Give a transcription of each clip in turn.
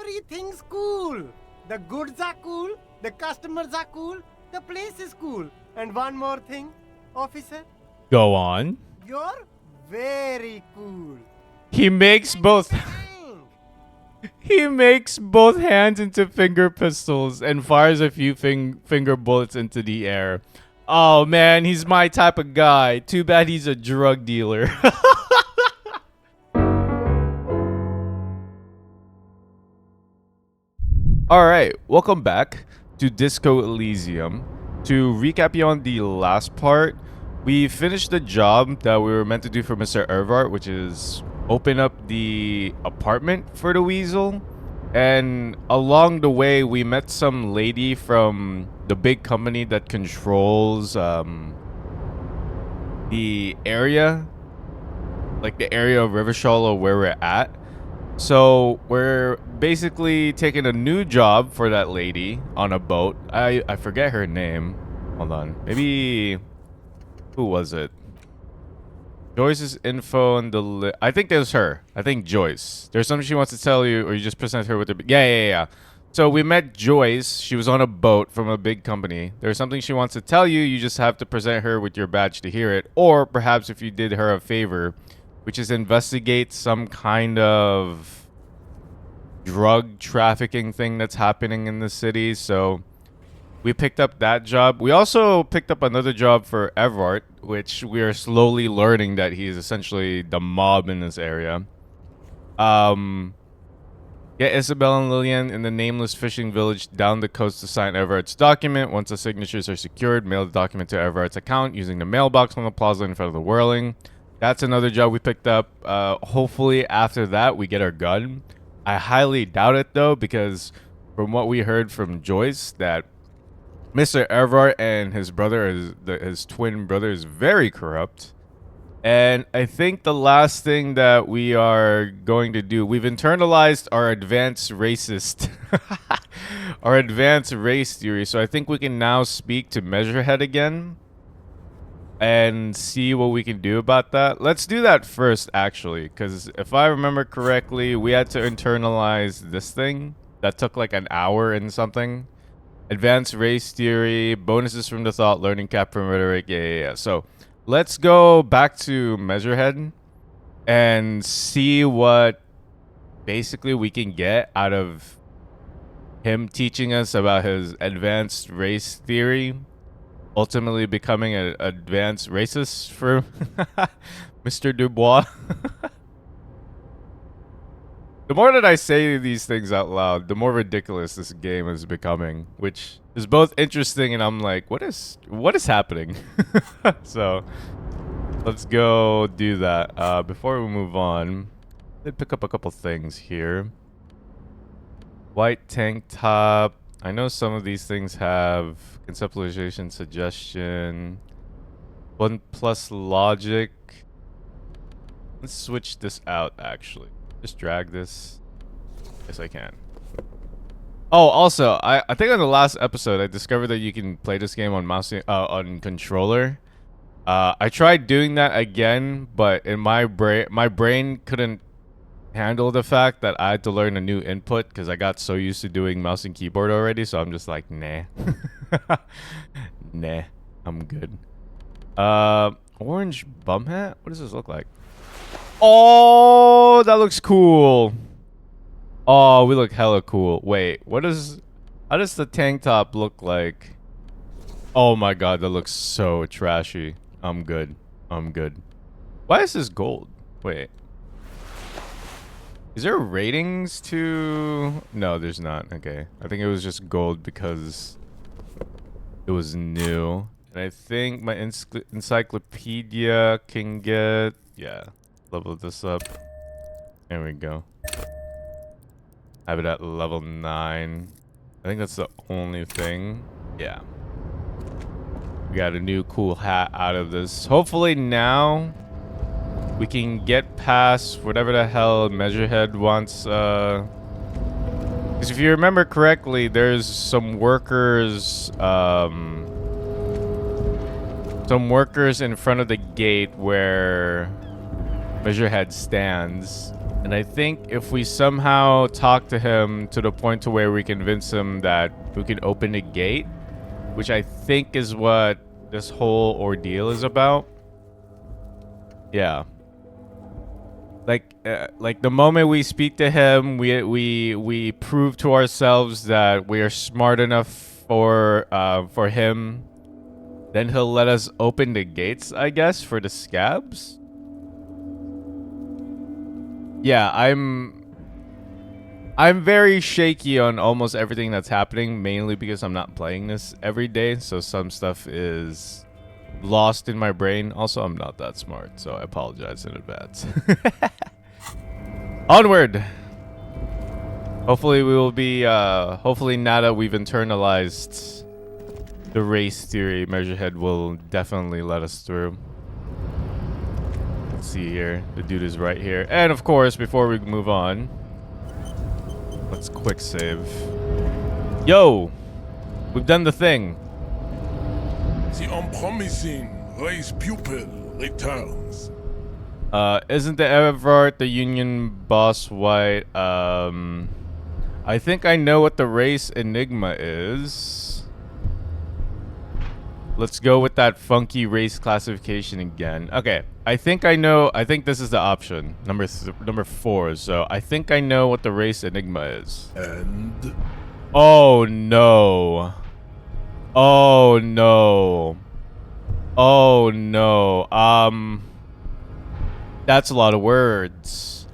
Everything's cool. The goods are cool, the customers are cool, the place is cool. And one more thing, officer, Go on. you're very cool. He makes both. He makes both hands into finger pistols and fires a few finger bullets into the air. Oh man, he's my type of guy. Too bad he's a drug dealer. Alright, welcome back to Disco Elysium. To recap you on the last part, we finished the job that we were meant to do for Mr. Ervart, which is open up the apartment for the weasel. And along the way, we met some lady from the big company that controls the area, like the area of Rivershala where we're at. So we're basically taking a new job for that lady on a boat. I forget her name. Hold on. Maybe... Who was it? Joyce's info and the... I think it was her. I think Joyce. There's something she wants to tell you, or you just present her with her... Yeah. So we met Joyce. She was on a boat from a big company. There's something she wants to tell you. You just have to present her with your badge to hear it. Or perhaps if you did her a favor, which is investigate some kind of drug trafficking thing that's happening in the city. So we picked up that job. We also picked up another job for Everart, which we are slowly learning that he is essentially the mob in this area. Get Isabel and Lillian in the nameless fishing village down the coast to sign Everart's document. Once the signatures are secured, mail the document to Everart's account using the mailbox on the plaza in front of the whirling. That's another job we picked up. Hopefully after that we get our gun. I highly doubt it though, because from what we heard from Joyce, that Mr. Ervart and his brother, his twin brother, is very corrupt. And I think the last thing that we are going to do, we've internalized our advanced racist, our advanced race theory. So I think we can now speak to Measurehead again and see what we can do about that. Let's do that first, actually, because if I remember correctly, we had to internalize this thing that took like an hour and something. Advanced race theory, bonuses from the thought, learning cap from rhetoric. Yeah. So let's go back to Measurehead and see what basically we can get out of him teaching us about his advanced race theory, ultimately becoming an advanced racist for Mr. Dubois. The more that I say these things out loud, the more ridiculous this game is becoming, which is both interesting and I'm like, what is happening? So let's go do that. Before we move on, let's pick up a couple things here. White tank top. I know some of these things have conceptualization, suggestion, 1+ logic. Let's switch this out actually. Just drag this. Yes, I can. Oh, also, I think on the last episode I discovered that you can play this game on mouse on controller. I tried doing that again, but in my brain couldn't handle the fact that I had to learn a new input because I got so used to doing mouse and keyboard already. So I'm just like, nah, nah, I'm good. Orange bum hat. What does this look like? Oh, that looks cool. Oh, we look hella cool. Wait, how does the tank top look like? Oh my god, that looks so trashy. I'm good. Why is this gold? Wait. Is there ratings to... No, there's not. Okay. I think it was just gold because it was new. And I think my encyclopedia can get... Yeah. Level this up. There we go. Have it at level 9. I think that's the only thing. Yeah. We got a new cool hat out of this. Hopefully now we can get past whatever the hell Measurehead wants. Because if you remember correctly, there's some workers in front of the gate where Measurehead stands. And I think if we somehow talk to him to the point to where we convince him that we can open a gate, which I think is what this whole ordeal is about. Yeah. Like the moment we speak to him, we prove to ourselves that we are smart enough for him. Then he'll let us open the gates, I guess, for the scabs. Yeah, I'm very shaky on almost everything that's happening, mainly because I'm not playing this every day, so some stuff is lost in my brain. Also, I'm not that smart, so I apologize in advance. Onward! Hopefully we will be, hopefully now that we've internalized the race theory, Measurehead will definitely let us through. Let's see here. The dude is right here. And of course, before we move on, let's quick save. Yo! We've done the thing. The unpromising race pupil returns. Isn't the Everard the Union boss white? I think I know what the race enigma is. Let's go with that funky race classification again. Okay, I think I know. I think this is the option number 4. So I think I know what the race enigma is. And Oh no! Oh no! Oh no! That's a lot of words.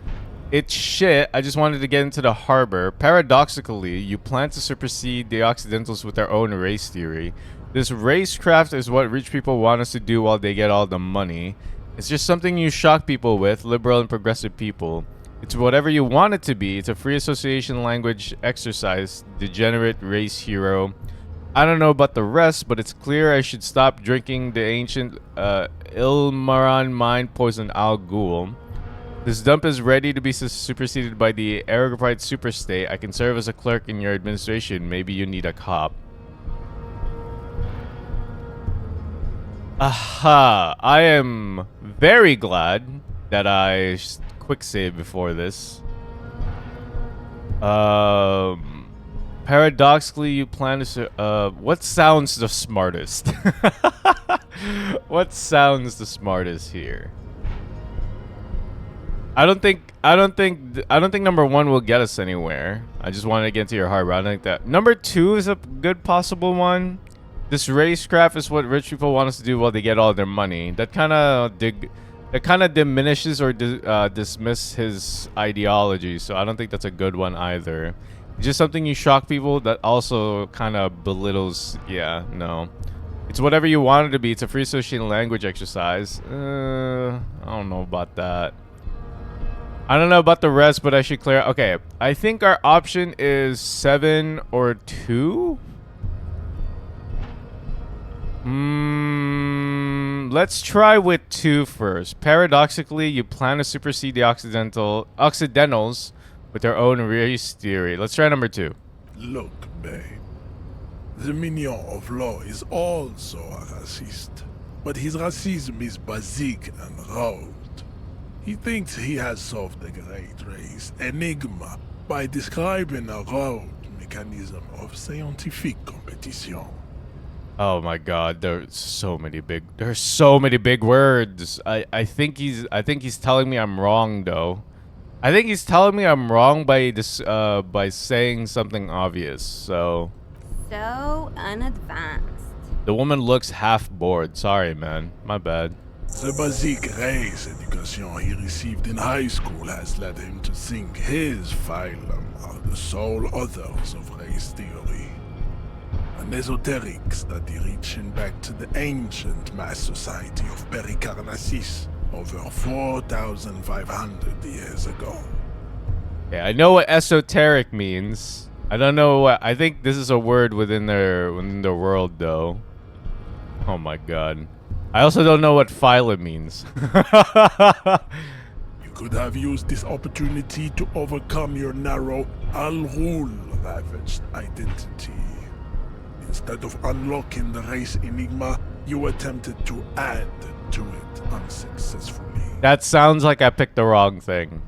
It's shit. I just wanted to get into the harbor. Paradoxically, you plan to supersede the Occidentals with their own race theory. This racecraft is what rich people want us to do while they get all the money. It's just something you shock people with, liberal and progressive people. It's whatever you want it to be. It's a free association language exercise, degenerate race hero. I don't know about the rest, but it's clear I should stop drinking the ancient Ilmaran mind poison Al Ghul. This dump is ready to be superseded by the Aragopite superstate. I can serve as a clerk in your administration. Maybe you need a cop. Aha! I am very glad that I quick saved before this. Paradoxically, you plan to what sounds the smartest? What sounds the smartest here? I don't think number 1 will get us anywhere. I just wanted to get into your harbor. I don't think that number 2 is a good possible one. This racecraft is what rich people want us to do while they get all their money. That kind of diminishes or dismiss his ideology. So I don't think that's a good one either. It's just something you shock people that also kind of belittles. Yeah, no. It's whatever you want it to be. It's a free association language exercise. I don't know about that. I don't know about the rest, but I should clear. Okay, I think our option is 7 or 2. Let's try with 2 first. Paradoxically, you plan to supersede the Occidentals with their own race theory. Let's try number 2. look, babe. The minion of law is also a racist, but his racism is basic and rude. He thinks he has solved the great race enigma by describing a rude mechanism of scientific competition. Oh my god, there's so many big words. I think he's telling me I'm wrong though. I think he's telling me I'm wrong by saying something obvious. So unadvanced. the woman looks half bored. Sorry, man. My bad. The basic race education he received in high school has led him to think his phylum are the sole authors of race theory. An esoteric study reaching back to the ancient mass society of Pericarnassus over 4,500 years ago. Yeah, I know what esoteric means. I don't know what. I think this is a word within their world, though. Oh my god. I also don't know what phylum means. You could have used this opportunity to overcome your narrow Al-Ghul ravaged identity. Instead of unlocking the race enigma, you attempted to add to it unsuccessfully. That sounds like I picked the wrong thing.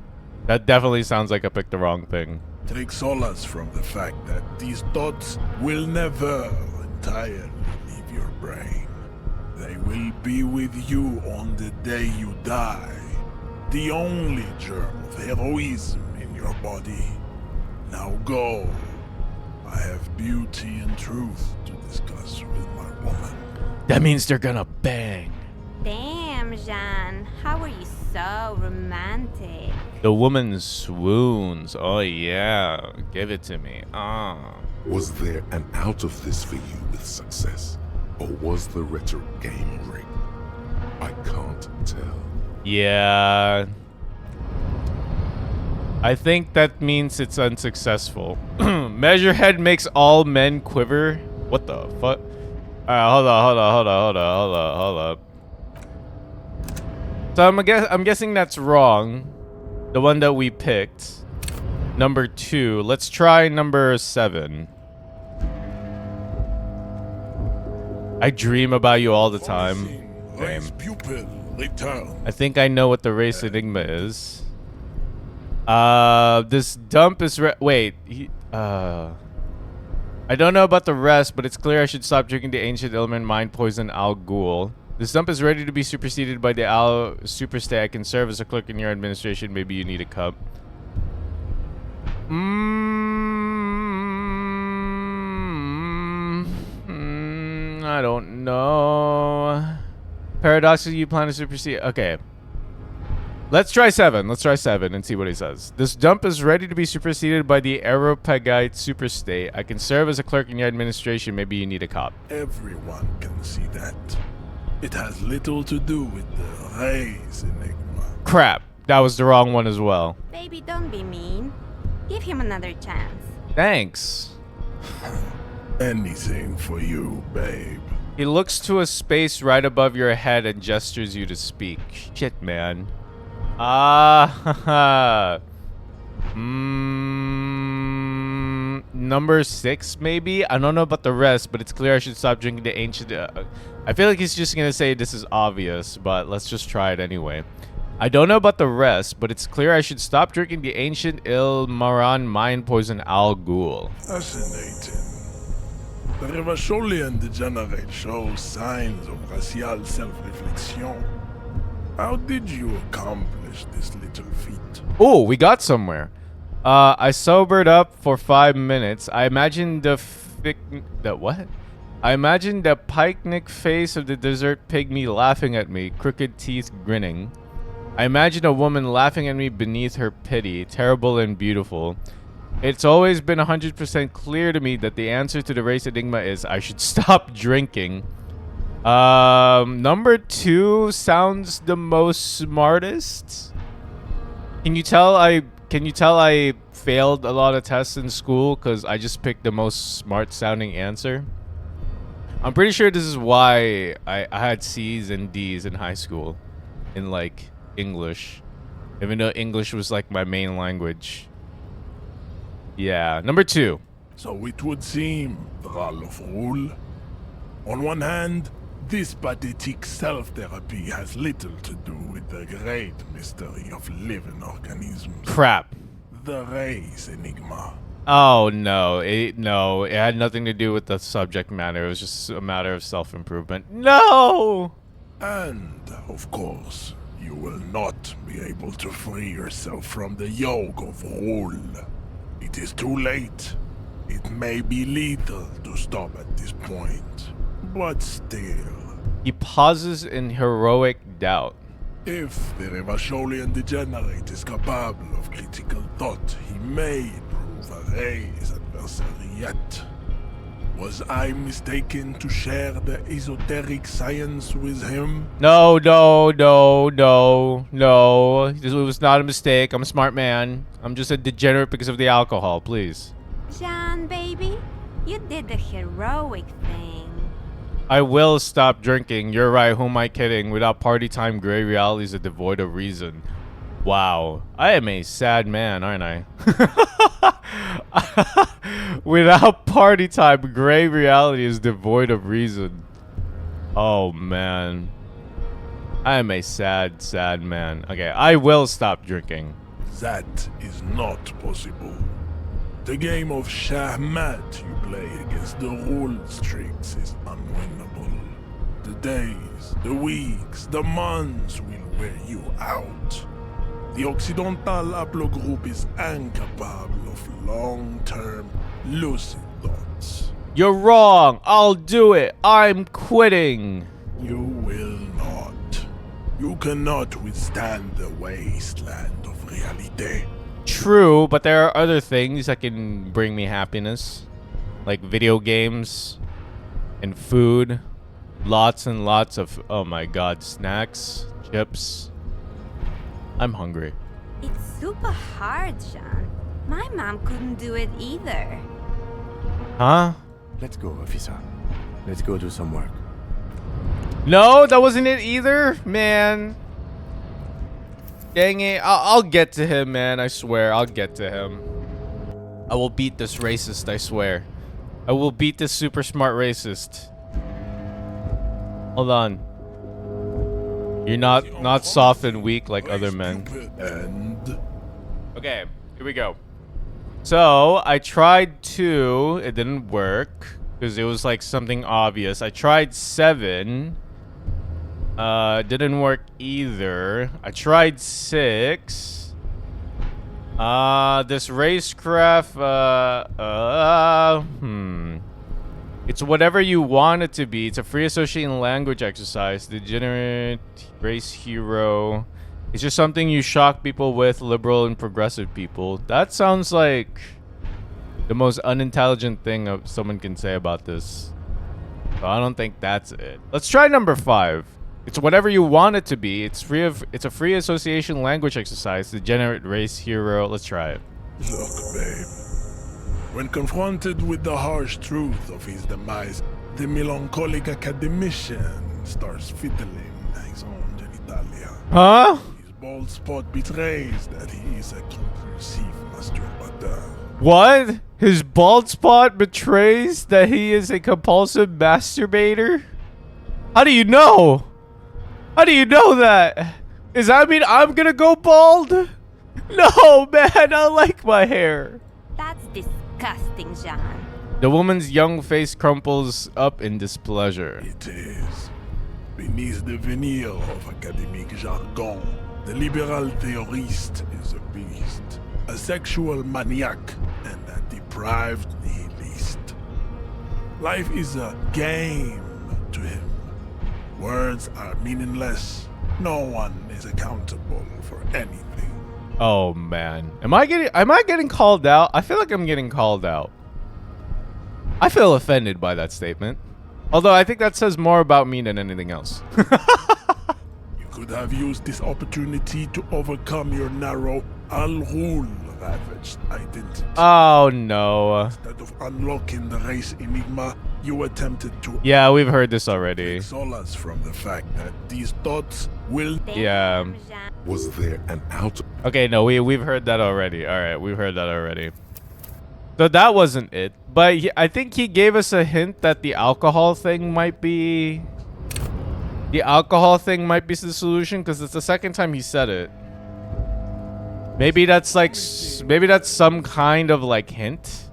That definitely sounds like I picked the wrong thing. Take solace from the fact that these thoughts will never entirely leave your brain. They will be with you on the day you die. The only germ of heroism in your body. Now go. I have beauty and truth to discuss with my woman. That means they're gonna bang. Damn, Jean. How are you so romantic? The woman swoons. Oh yeah, give it to me. Ah. Was there an out of this for you with success? Or was the rhetoric game rigged? I can't tell. Yeah. I think that means it's unsuccessful. Measurehead makes all men quiver. What the fuck? Hold up. So I'm guessing that's wrong. The one that we picked. Number 2. Let's try number 7. I dream about you all the time. Raise pupil, return. I think I know what the race enigma is. This dump is I don't know about the rest, but it's clear I should stop drinking the ancient element mind poison Al Ghul. This dump is ready to be superseded by the Al Superstay. I can serve as a clerk in your administration. Maybe you need a cup. I don't know. Paradoxically, you plan to supersede. Okay. Let's try 7. Let's try 7 and see what he says. This dump is ready to be superseded by the Aeropagite Superstate. I can serve as a clerk in your administration. Maybe you need a cop. Everyone can see that. It has little to do with the race enigma. Crap. That was the wrong one as well. Baby, don't be mean. Give him another chance. Thanks. Anything for you, babe. He looks to a space right above your head and gestures you to speak. Shit, man. Number 6, maybe? I don't know about the rest, but it's clear I should stop drinking the ancient... I feel like he's just gonna say this is obvious, but let's just try it anyway. I don't know about the rest, but it's clear I should stop drinking the ancient Ilmaran mind poison Al Ghul. Fascinating. The Revacholian degenerate shows signs of racial self-reflection. How did you accomplish this little feat? Oh, we got somewhere. I sobered up for 5 minutes. I imagined I imagined the picnic face of the desert pygmy laughing at me, crooked teeth grinning. I imagined a woman laughing at me beneath her pity, terrible and beautiful. It's always been 100% clear to me that the answer to the race enigma is I should stop drinking. Number 2 sounds the most smartest. Can you tell I failed a lot of tests in school because I just picked the most smart sounding answer? I'm pretty sure this is why I had C's and D's in high school in like English, even though English was like my main language. Yeah, number 2. So it would seem, Ral of Rule. On one hand, this pathetic self-therapy has little to do with the great mystery of living organisms. Crap. The race enigma. Oh no, it had nothing to do with the subject matter. It was just a matter of self-improvement. No! And, of course, you will not be able to free yourself from the yoke of rule. It is too late. It may be lethal to stop at this point, but still. He pauses in heroic doubt. If the Revacholian degenerate is capable of critical thought, he may prove a race adversary yet. Was I mistaken to share the esoteric science with him? No. This was not a mistake. I'm a smart man. I'm just a degenerate because of the alcohol, please. Jean, baby, you did the heroic thing. I will stop drinking. You're right. Who am I kidding? Without party time, gray realities are devoid of reason. Wow. I am a sad man, aren't I? Without party time, gray reality is devoid of reason. Oh, man. I am a sad, sad man. Okay, I will stop drinking. That is not possible. The game of Shahmat you play against the rule streaks is unwinnable. The days, the weeks, the months will wear you out. The Occidental Haplogroup is incapable of long-term lucid thoughts. You're wrong. I'll do it. I'm quitting. You will not. You cannot withstand the wasteland of reality. True, but there are other things that can bring me happiness. Like video games and food. Lots and lots of, oh my god, snacks, chips. I'm hungry. It's super hard, Jean. My mom couldn't do it either. Huh? Let's go, officer. Let's go do some work. No, that wasn't it either, man. Dang it. I'll get to him, man. I swear, I'll get to him. I will beat this racist, I swear. I will beat this super smart racist. Hold on. You're not soft and weak like other men. And Okay, here we go. So, I tried 2. It didn't work. Because it was like something obvious. I tried 7. Didn't work either. I tried 6. This racecraft, It's whatever you want it to be. It's a free associating language exercise. Degenerate, race hero. It's just something you shock people with, liberal and progressive people. That sounds like the most unintelligent thing someone can say about this. So I don't think that's it. Let's try number 5. It's whatever you want it to be. It's a free association language exercise. Degenerate race hero. Let's try it. look, babe. When confronted with the harsh truth of his demise, the melancholic academician starts fiddling his own genitalia. Huh? His bald spot betrays that he is a compulsive masturbateur. What? His bald spot betrays that he is a compulsive masturbator? How do you know? How do you know that? Does that mean I'm gonna go bald? No, man, I like my hair. That's disgusting, Jean. The woman's young face crumples up in displeasure. It is. Beneath the veneer of academic jargon, the liberal theorist is a beast, a sexual maniac, and a deprived nihilist. Life is a game to him. Words are meaningless. No one is accountable for anything. Oh man. Am I getting called out? I feel like I'm getting called out. I feel offended by that statement. Although I think that says more about me than anything else. You could have used this opportunity to overcome your narrow, Al-Ghul ravaged identity. Oh no. Instead of unlocking the race enigma, you attempted to Yeah, we've heard this already. solace from the fact that these thoughts will Yeah. Damn, Jean. Was there an out? Okay, no, we've heard that already. All right, we've heard that already. So that wasn't it. But I think he gave us a hint that the alcohol thing might be... The alcohol thing might be the solution because it's the second time he said it. Maybe that's like... Maybe that's some kind of like hint.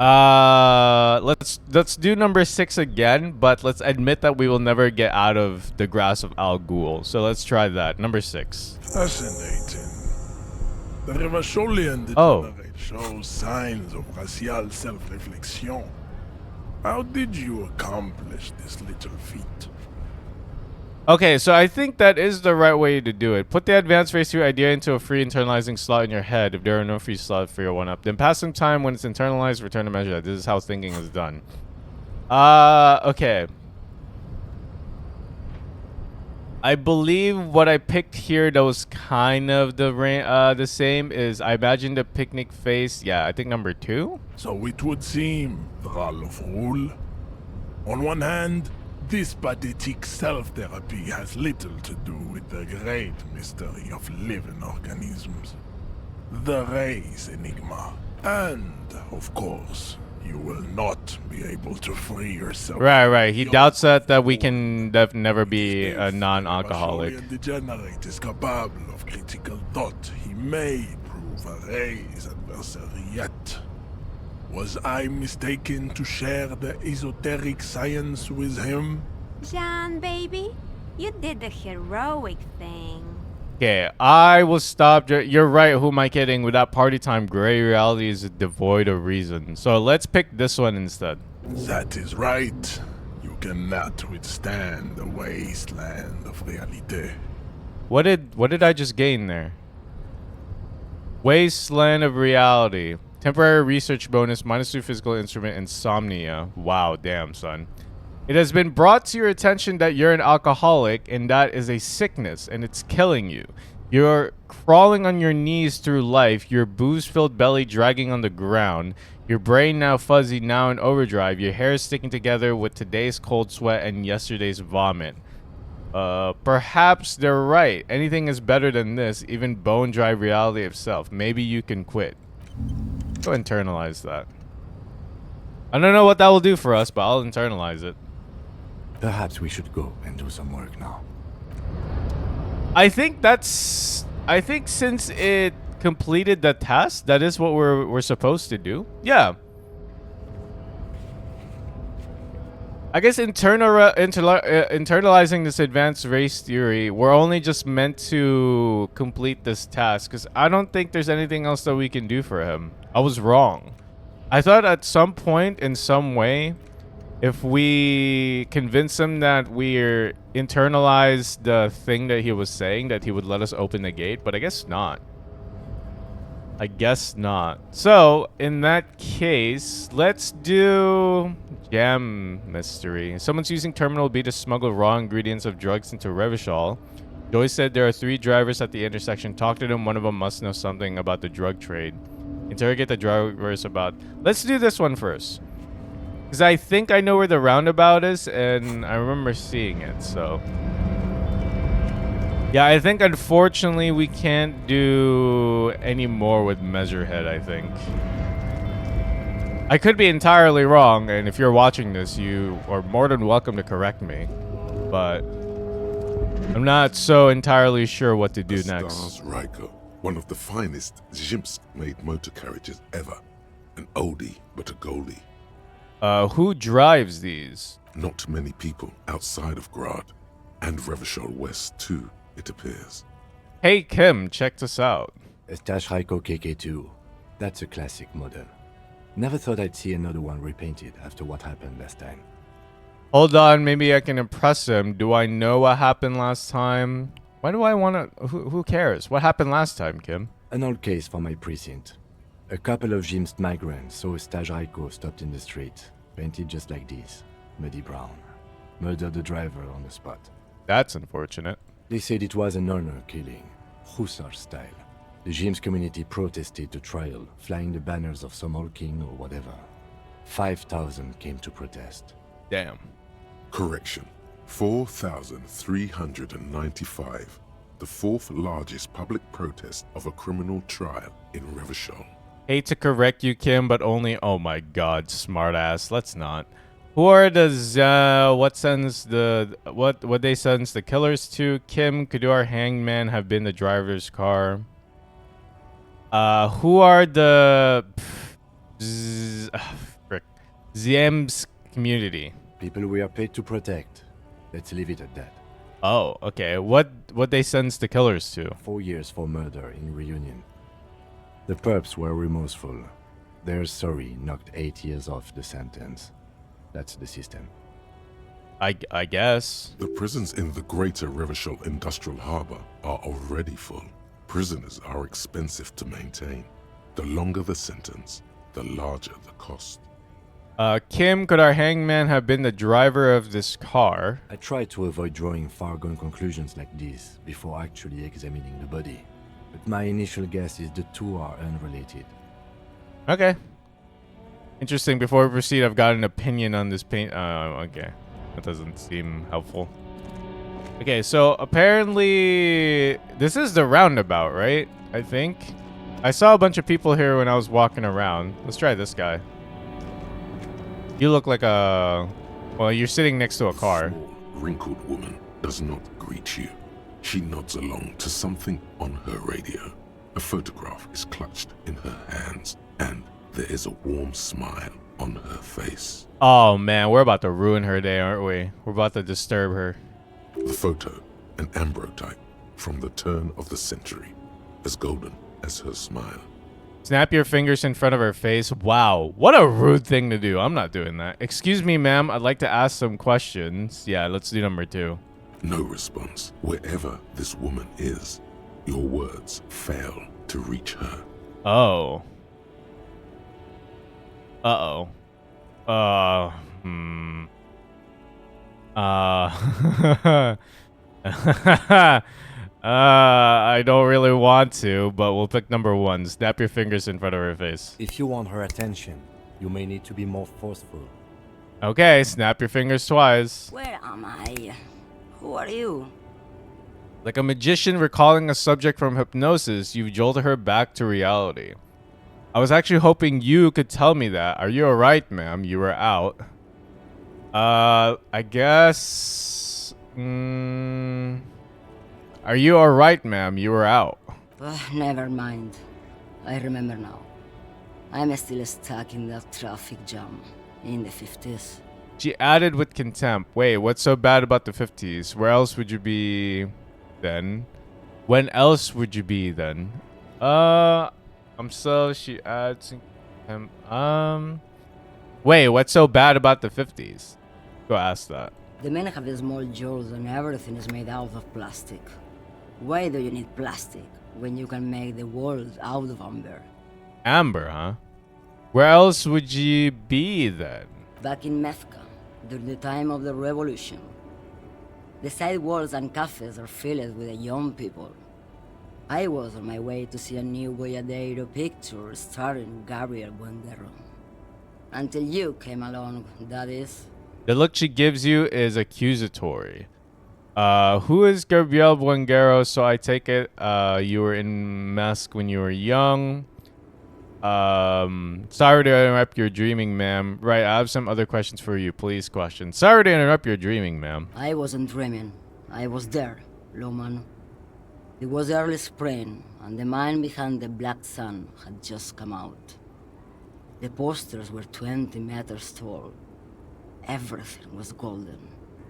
Let's do number 6 again, but let's admit that we will never get out of the grasp of Al Ghul. So let's try that. Number 6. fascinating. The Revacholian degenerate shows signs of racial self-reflection. How did you accomplish this little feat? Okay, so I think that is the right way to do it. Put the advanced race through idea into a free internalizing slot in your head. If there are no free slots for your 1-up, then pass some time when it's internalized, return to measure that. This is how thinking is done. Okay. I believe what I picked here that was kind of the same is I imagine the picnic face. Yeah, I think number 2. So it would seem, Thrall of Rule. On one hand, this pathetic self-therapy has little to do with the great mystery of living organisms. The race enigma. And, of course, You will not be able to free yourself. Right. He doubts that we can never be a If non-alcoholic. the degenerate is capable of critical thought, he may prove a Ray's adversary yet. Was I mistaken to share the esoteric science with him? Jean, baby, you did the heroic thing. Okay, I will stop. You're right. Who am I kidding? With that party time, gray reality is devoid of reason. So let's pick this one instead. That is right. You cannot withstand the wasteland of reality. What did I just gain there? Wasteland of reality. Temporary research bonus, -2 physical instrument, insomnia. Wow, damn, son. It has been brought to your attention that you're an alcoholic and that is a sickness and it's killing you. You're crawling on your knees through life, your booze-filled belly dragging on the ground, your brain now fuzzy, now in overdrive, your hair sticking together with today's cold sweat and yesterday's vomit. Perhaps they're right. Anything is better than this, even bone-dry reality itself. Maybe you can quit. Go internalize that. I don't know what that will do for us, but I'll internalize it. Perhaps we should go and do some work now. I think since it completed the task, that is what we're supposed to do. Yeah. I guess internalizing this advanced race theory, we're only just meant to complete this task because I don't think there's anything else that we can do for him. I was wrong. I thought at some point, in some way, if we convince him that we're internalized the thing that he was saying, that he would let us open the gate, but I guess not. I guess not. So, in that case, let's do jam mystery. Someone's using Terminal B to smuggle raw ingredients of drugs into Revachol. Joyce said there are 3 drivers at the intersection. Talk to them. One of them must know something about the drug trade. Interrogate the drivers about... Let's do this one first. Because I think I know where the roundabout is, and I remember seeing it, so... Yeah, I think unfortunately we can't do any more with Measurehead, I think. I could be entirely wrong, and if you're watching this, you are more than welcome to correct me. But I'm not so entirely sure what to do next. Stars Riker, one of the finest Zhimsk-made motor carriages ever. An oldie, but a goldie. Who drives these? Not many people outside of Grad. And Revachol West, too, it appears. Hey, Kim, check this out. A Stashraiko KK2. That's a classic model. Never thought I'd see another one repainted after what happened last time. Hold on, maybe I can impress him. Do I know what happened last time? Why do I want to... Who cares? What happened last time, Kim? An old case for my precinct. A couple of Zhimsk migrants saw a Stashraiko stopped in the street, painted just like this, muddy brown. Murdered the driver on the spot. That's unfortunate. They said it was an honor killing, Hussar style. The Zhimsk community protested to trial, flying the banners of some old king or whatever. 5,000 came to protest. Damn. Correction. 4,395. The 4th largest public protest of a criminal trial in Revachol. Hate to correct you, Kim, but only... Oh my god, smartass. Let's not. Who are the... what sends the... What they sends the killers to? Kim, could our hangman have been the driver's car? Who are the... frick. Zemsk community. People we are paid to protect. Let's leave it at that. Oh, okay. What they sends the killers to? 4 years for murder in Reunion. The perps were remorseful. Their sorry knocked 8 years off the sentence. That's the system. I guess. The prisons in the greater Revachol Industrial Harbor are already full. Prisoners are expensive to maintain. The longer the sentence, the larger the cost. Kim, could our hangman have been the driver of this car? I try to avoid drawing far-gone conclusions like this before actually examining the body. But my initial guess is the two are unrelated. Okay. Interesting. Before we proceed, I've got an opinion on this paint. Okay. That doesn't seem helpful. Okay, so apparently this is the roundabout, right? I think. I saw a bunch of people here when I was walking around. Let's try this guy. You look like a... Well, you're sitting next to a car. Small, wrinkled woman does not greet you. She nods along to something on her radio. A photograph is clutched in her hands, and there is a warm smile on her face. Oh, man, we're about to ruin her day, aren't we? We're about to disturb her. The photo, an ambrotype from the turn of the century, as golden as her smile. Snap your fingers in front of her face. Wow, what a rude thing to do. I'm not doing that. Excuse me, ma'am. I'd like to ask some questions. Yeah, let's do number 2. No response. Wherever this woman is, your words fail to reach her. Oh. Uh-oh. I don't really want to, but we'll pick number 1. Snap your fingers in front of her face. If you want her attention, you may need to be more forceful. Okay, snap your fingers twice. Where am I? Who are you? Like a magician recalling a subject from hypnosis, you've jolted her back to reality. I was actually hoping you could tell me that. Are you alright, ma'am? You were out. I guess... Are you alright, ma'am? You were out. Never mind. I remember now. I'm still stuck in that traffic jam in the 50s. She added with contempt. Wait, what's so bad about the 50s? Where else would you be then? When else would you be then? She adds in contempt. Wait, what's so bad about the 50s? Go ask that. The men have small jaws and everything is made out of plastic. Why do you need plastic when you can make the world out of amber? Amber, huh? Where else would you be then? Back in Mecca, during the time of the revolution. The sidewalks and cafes are filled with young people. I was on my way to see a new Boyadero picture starring Gabriel Buendero. Until you came along, that is. The look she gives you is accusatory. Who is Gabriel Buendero? So I take it you were in Mask when you were young. Sorry to interrupt your dreaming, ma'am. Right, I have some other questions for you. Please question. Sorry to interrupt your dreaming, ma'am. I wasn't dreaming. I was there, Lawman. It was early spring, and the man behind the Black Sun had just come out. The posters were 20 meters tall. Everything was golden.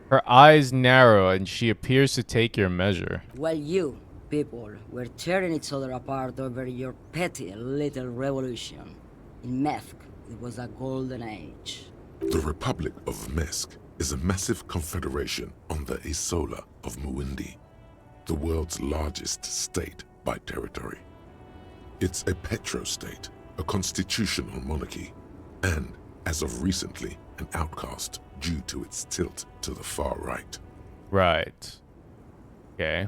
Her eyes narrow, and she appears to take your measure. While you, people, were tearing each other apart over your petty little revolution, in Methk, it was a golden age. The Republic of Mesk is a massive confederation on the Isola of Muindi, the world's largest state by territory. It's a petrostate, a constitutional monarchy, and, as of recently, an outcast due to its tilt to the far right. Right. Okay.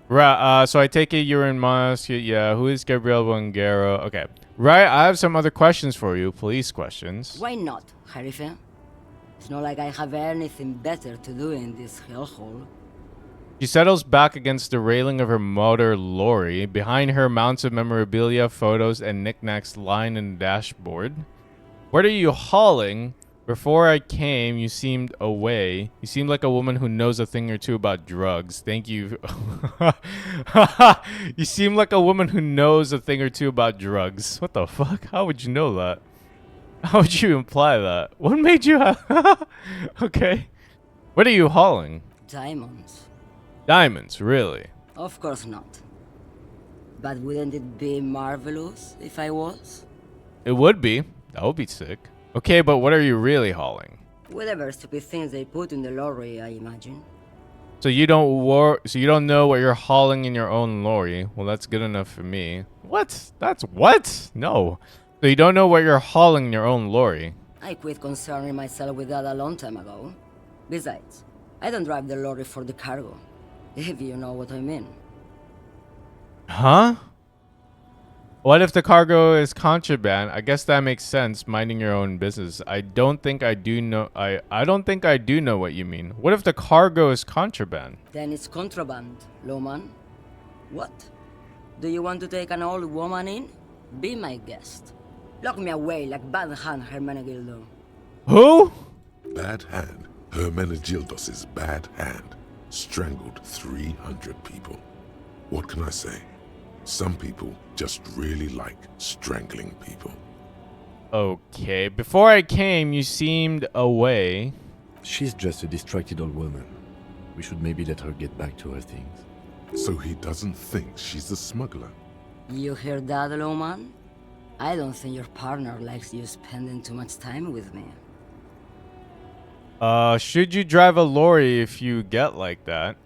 Right, so I take it you're in Moscow. Yeah, who is Gabriel Buendero? Okay. Right, I have some other questions for you. Police questions. Why not, Harife? It's not like I have anything better to do in this hellhole. She settles back against the railing of her motor lorry. Behind her, mounts of memorabilia, photos, and knickknacks line in the dashboard. What are you hauling? Before I came, you seemed away. You seemed like a woman who knows a thing or two about drugs. Thank you. You seem like a woman who knows a thing or two about drugs. What the fuck? How would you know that? How would you imply that? What made you have... Okay. What are you hauling? Diamonds. Diamonds, really? Of course not. But wouldn't it be marvelous if I was? It would be. That would be sick. Okay, but what are you really hauling? Whatever stupid things they put in the lorry, I imagine. So you don't know what you're hauling in your own lorry. Well, that's good enough for me. What? That's what? No. So you don't know what you're hauling in your own lorry. I quit concerning myself with that a long time ago. Besides, I don't drive the lorry for the cargo, if you know what I mean. Huh? What if the cargo is contraband? I guess that makes sense, minding your own business. I don't think I do know what you mean. What if the cargo is contraband? Then it's contraband, Lawman. What? Do you want to take an old woman in? Be my guest. Lock me away like Bad Hand Hermenegildo. Who? Bad Hand, Hermenegildos's bad hand, strangled 300 people. What can I say? Some people just really like strangling people. Okay. Before I came, you seemed away. She's just a distracted old woman. We should maybe let her get back to her things. So he doesn't think she's a smuggler. You hear that, Loman? I don't think your partner likes you spending too much time with me. Should you drive a lorry if you get like that?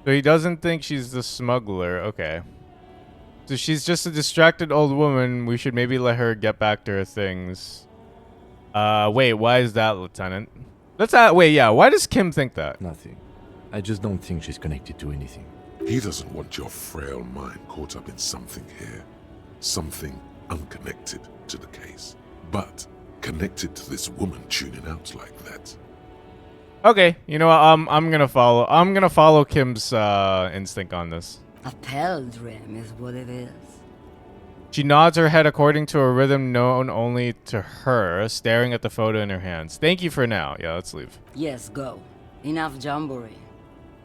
So he doesn't think she's the smuggler. Okay. So she's just a distracted old woman. We should maybe let her get back to her things. Wait, why is that, Lieutenant? Wait, yeah, why does Kim think that? Nothing. I just don't think she's connected to anything. He doesn't want your frail mind caught up in something here. Something unconnected to the case. But connected to this woman tuning out like that. Okay, you know what? I'm gonna follow Kim's instinct on this. A pale dream is what it is. She nods her head according to a rhythm known only to her, staring at the photo in her hands. Thank you for now. Yeah, let's leave. Yes, go. Enough jamboree.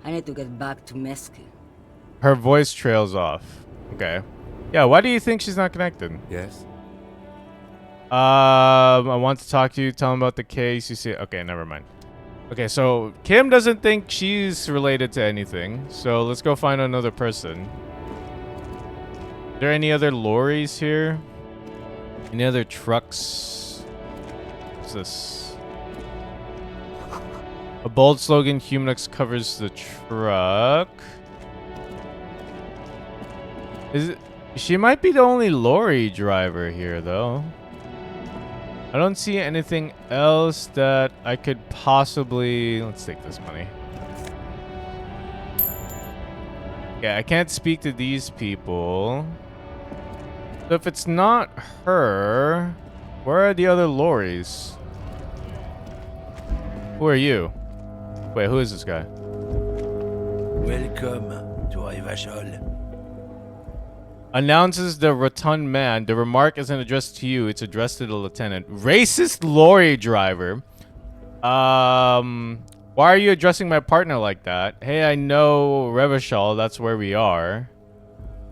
I need to get back to Mesky. Her voice trails off. Okay. Yeah, why do you think she's not connected? Yes? I want to talk to you. Tell him about the case. You see. Okay, never mind. Okay, so Kim doesn't think she's related to anything. So let's go find another person. Are there any other lorries here? Any other trucks? What's this? A bold slogan, Humanix covers the truck. She might be the only lorry driver here, though. I don't see anything else that I could possibly... Let's take this money. Yeah, I can't speak to these people. So if it's not her, where are the other lorries? Who are you? Wait, who is this guy? Welcome to Rivachol. Announces the rotund man. The remark isn't addressed to you. It's addressed to the lieutenant. Racist lorry driver. Why are you addressing my partner like that? Hey, I know Revachol. That's where we are.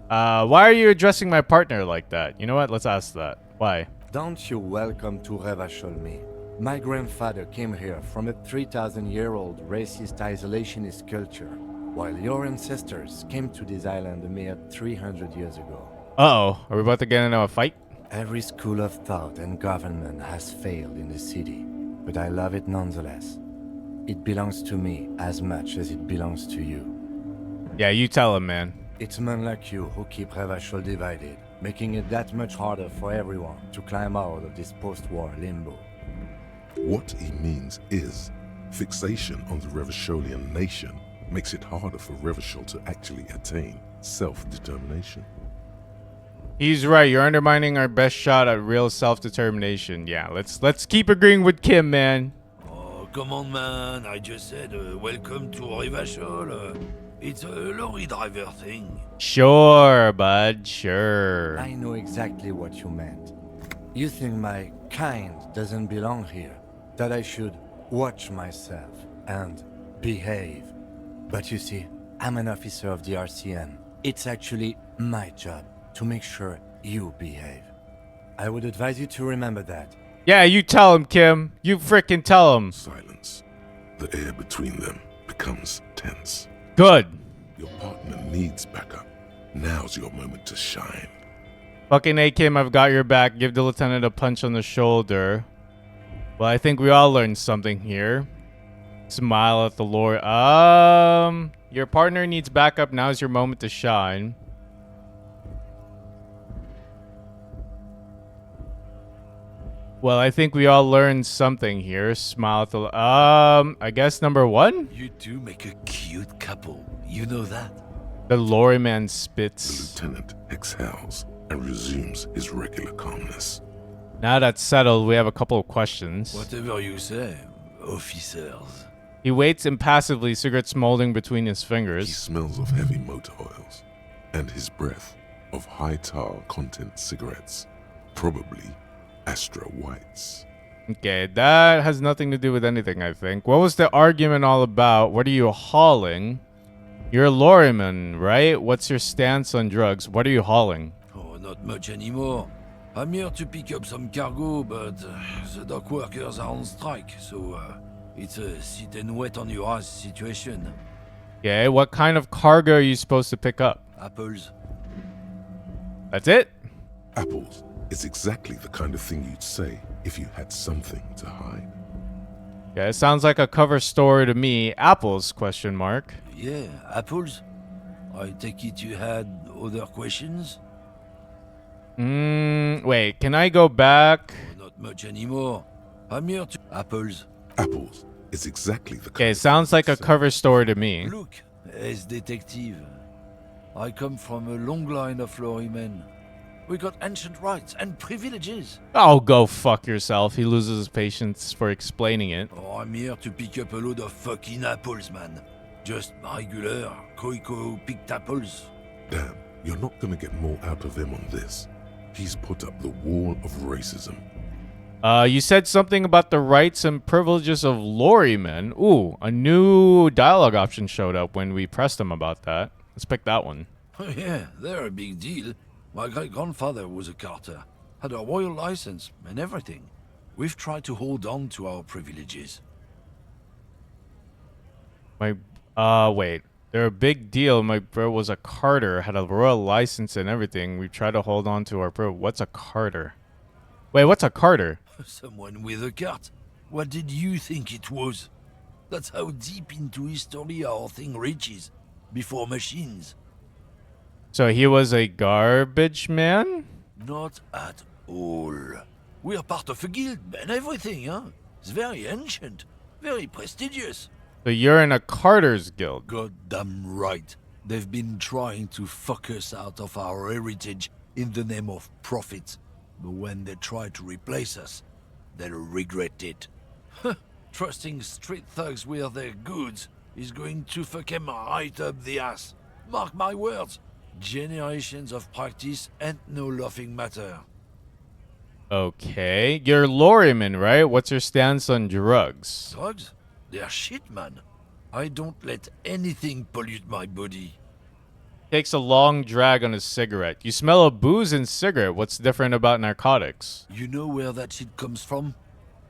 Why are you addressing my partner like that? You know what? Let's ask that. Why? Don't you welcome to Revachol me. My grandfather came here from a 3,000-year-old racist isolationist culture, while your ancestors came to this island a mere 300 years ago. Uh-oh. Are we about to get into a fight? Every school of thought and government has failed in the city, but I love it nonetheless. It belongs to me as much as it belongs to you. Yeah, you tell him, man. It's men like you who keep Revachol divided, making it that much harder for everyone to climb out of this post-war limbo. What he means is, fixation on the Revacholian nation makes it harder for Revachol to actually attain self-determination. He's right. You're undermining our best shot at real self-determination. Yeah, let's keep agreeing with Kim, man. Oh, come on, man. I just said welcome to Rivachol. It's a lorry driver thing. Sure, bud. Sure. I know exactly what you meant. You think my kind doesn't belong here, that I should watch myself and behave. But you see, I'm an officer of the RCN. It's actually my job to make sure you behave. I would advise you to remember that. Yeah, you tell him, Kim. You frickin' tell him. Silence. The air between them becomes tense. Good. Your partner needs backup. Now's your moment to shine. Fucking A, Kim, I've got your back. Give the lieutenant a punch on the shoulder. Well, I think we all learned something here. Smile at the Lord. Your partner needs backup. Now's your moment to shine. Well, I think we all learned something here. Smile at the... I guess number one? You two make a cute couple. You know that? The lorry man The spits. lieutenant exhales and resumes his regular calmness. Now that's settled, we have a couple of questions. Whatever you say, officers. He waits impassively, cigarette smoldering between his He fingers. smells of heavy motor oils, and his breath of high tar content cigarettes, probably Astra Whites. Okay, that has nothing to do with anything, I think. What was the argument all about? What are you hauling? You're a lorryman, right? What's your stance on drugs? What are you hauling? Oh, not much anymore. I'm here to pick up some cargo, but the dock workers are on strike, so it's a sit and wait on your ass situation. Okay, what kind of cargo are you supposed to pick up? Apples. That's it? Apples is exactly the kind of thing you'd say if you had something to hide. Yeah, it sounds like a cover story to me. Apples, question mark. Yeah, apples. I take it you had other questions? Wait, can I go back? Oh, not much anymore. I'm here to... Apples. Apples is exactly the kind Okay, of sounds thing like a you'd say. cover story to me. Look, as detective, I come from a long line of lorrymen. We got ancient rights and privileges. Oh, go fuck yourself. He loses his patience for explaining it. Oh, I'm here to pick up a load of fucking apples, man. Just regular, picked apples. Damn, you're not gonna get more out of him on this. He's put up the wall of racism. You said something about the rights and privileges of lorrymen. Ooh, a new dialogue option showed up when we pressed him about that. Let's pick that one. Oh, yeah, they're a big deal. My great-grandfather was a carter, had a royal license and everything. We've tried to hold on to our privileges. Wait. They're a big deal. My bro was a carter, had a royal license and everything. We try to hold on to our bro. What's a carter? Wait, what's a carter? Someone with a cart. What did you think it was? That's how deep into history our thing reaches. Before machines. So he was a garbage man? Not at all. We're part of a guild and everything, huh? It's very ancient. Very prestigious. So you're in a carter's guild. Goddamn right. They've been trying to fuck us out of our heritage in the name of profit. But when they try to replace us, they'll regret it. Trusting street thugs with their goods is going to fuck them right up the ass. Mark my words. Generations of practice and no laughing matter. Okay. You're a lorryman, right? What's your stance on drugs? Drugs? They're shit, man. I don't let anything pollute my body. Takes a long drag on his cigarette. You smell a booze in cigarette. What's different about narcotics? You know where that shit comes from?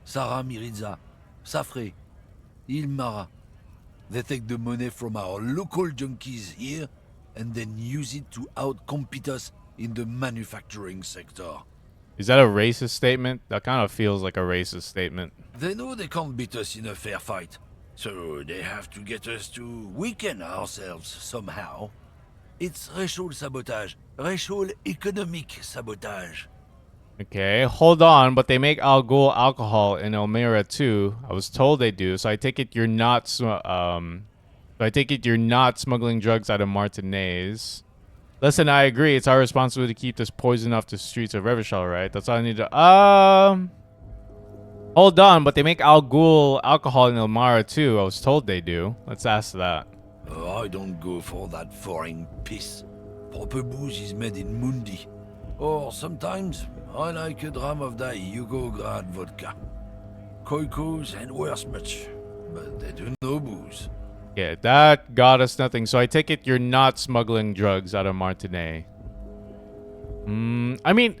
Sarah Miriza, Safre, Ilmara. They take the money from our local junkies here and then use it to outcompete us in the manufacturing sector. Is that a racist statement? That kind of feels like a racist statement. They know they can't beat us in a fair fight, so they have to get us to weaken ourselves somehow. It's racial sabotage, racial economic sabotage. Okay, hold on, but they make Al Ghul alcohol in Elmira too. I was told they do, so I take it you're not smuggling drugs out of Martinez. Listen, I agree. It's our responsibility to keep this poison off the streets of Revachol, right? That's all I need to... Hold on, but they make Al Ghul alcohol in Elmira too. I was told they do. Let's ask that. I don't go for that foreign piss. Proper booze is made in Mundi. Or sometimes, I like a dram of that Yugograd vodka. Koikos and worse much. But they do no booze. Yeah, that got us nothing. So I take it you're not smuggling drugs out of Martinez. I mean,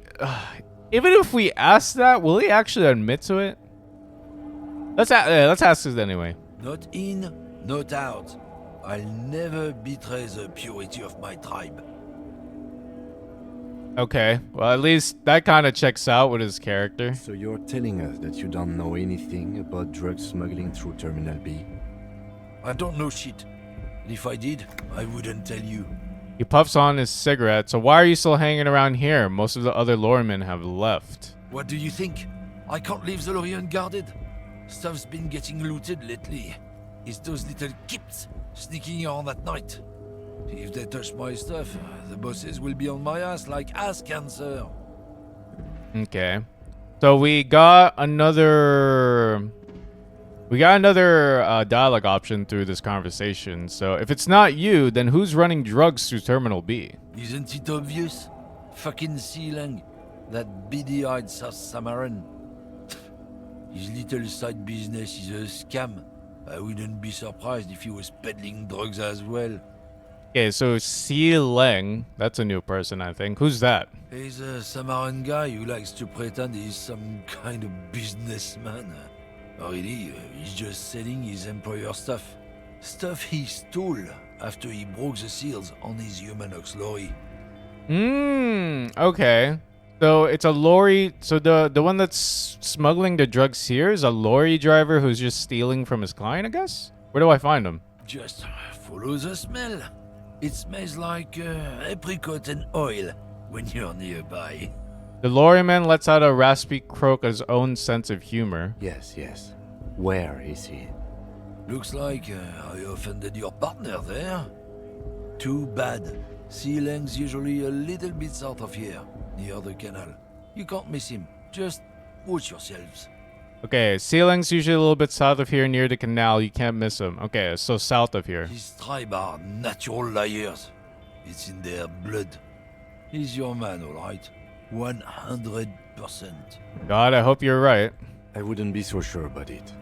even if we ask that, will he actually admit to it? Let's ask this anyway. Not in, not out. I'll never betray the purity of my tribe. Okay, well at least that kind of checks out with his character. So you're telling us that you don't know anything about drug smuggling through Terminal B? I don't know shit. And if I did, I wouldn't tell you. He puffs on his cigarette. So why are you still hanging around here? Most of the other lorrymen have left. What do you think? I can't leave the lorry unguarded. Stuff's been getting looted lately. It's those little kips sneaking on at night. If they touch my stuff, the bosses will be on my ass like ass cancer. Okay. So we got another We got another dialogue option through this conversation. So if it's not you, then who's running drugs through Terminal B? Isn't it obvious? Fucking Sealang. That beady-eyed South Samaran. His little side business is a scam. I wouldn't be surprised if he was peddling drugs as well. Okay, so Si Leng, that's a new person, I think. Who's that? He's a Samaran guy who likes to pretend he's some kind of businessman. Really, he's just selling his employer stuff. Stuff he stole after he broke the seals on his Humanox lorry. Okay. So it's a lorry. So the one that's smuggling the drugs here is a lorry driver who's just stealing from his client, I guess? Where do I find him? Just follow the smell. It smells like apricot and oil when you're nearby. The lorryman lets out a raspy croak at his own sense of humor. Yes, yes. Where is he? Looks like I offended your partner there. Too bad. Sealang's usually a little bit south of here, near the canal. You can't miss him. Just watch yourselves. Okay, Sealing's usually a little bit south of here near the canal. You can't miss him. Okay, so south of here. His tribe are natural liars. It's in their blood. He's your man, alright? 100%. God, I hope you're right. I wouldn't be so sure about it.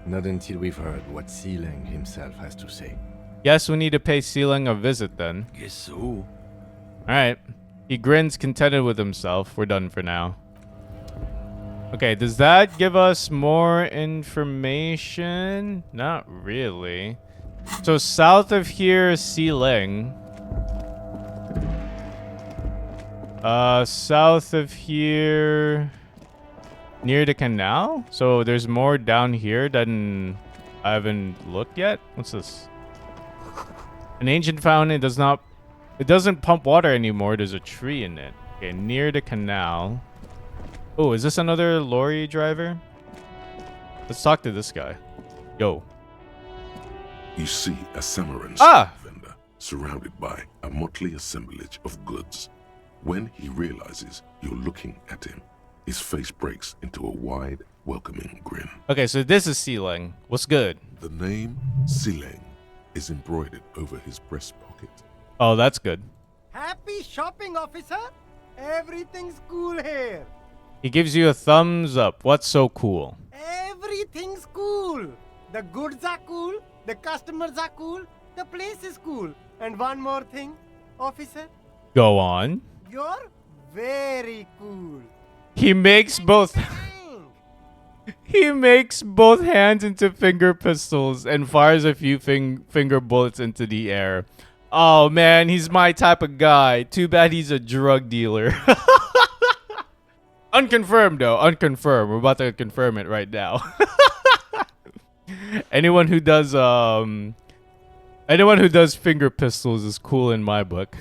Not until we've heard what Sealang himself has to say. Guess we need to pay Sealing a visit then. Guess so. Alright. He grins contented with himself. We're done for now. Okay, does that give us more information? Not really. So south of here is Sealing. South of here... near the canal? So there's more down here than I haven't looked yet? What's this? An ancient fountain. It doesn't pump water anymore. There's a tree in it. Okay, near the canal. Oh, is this another lorry driver? Let's talk to this guy. Yo. You see a Samaran vendor surrounded by a motley assemblage of goods. When he realizes you're looking at him, his face breaks into a wide, welcoming grin. Okay, so this is Sealing. What's good? The name Sealang is embroidered over his breast pocket. Oh, that's good. Happy shopping, officer. Everything's cool here. He gives you a thumbs up. What's so cool? Everything's cool. The goods are cool. The customers are cool. The place is cool. And one more thing, officer. Go on. You're very cool. He makes both... He makes both hands into finger pistols and fires a few finger bullets into the air. Oh man, he's my type of guy. Too bad he's a drug dealer. Unconfirmed though, unconfirmed. We're about to confirm it right now. Anyone who does finger pistols is cool in my book.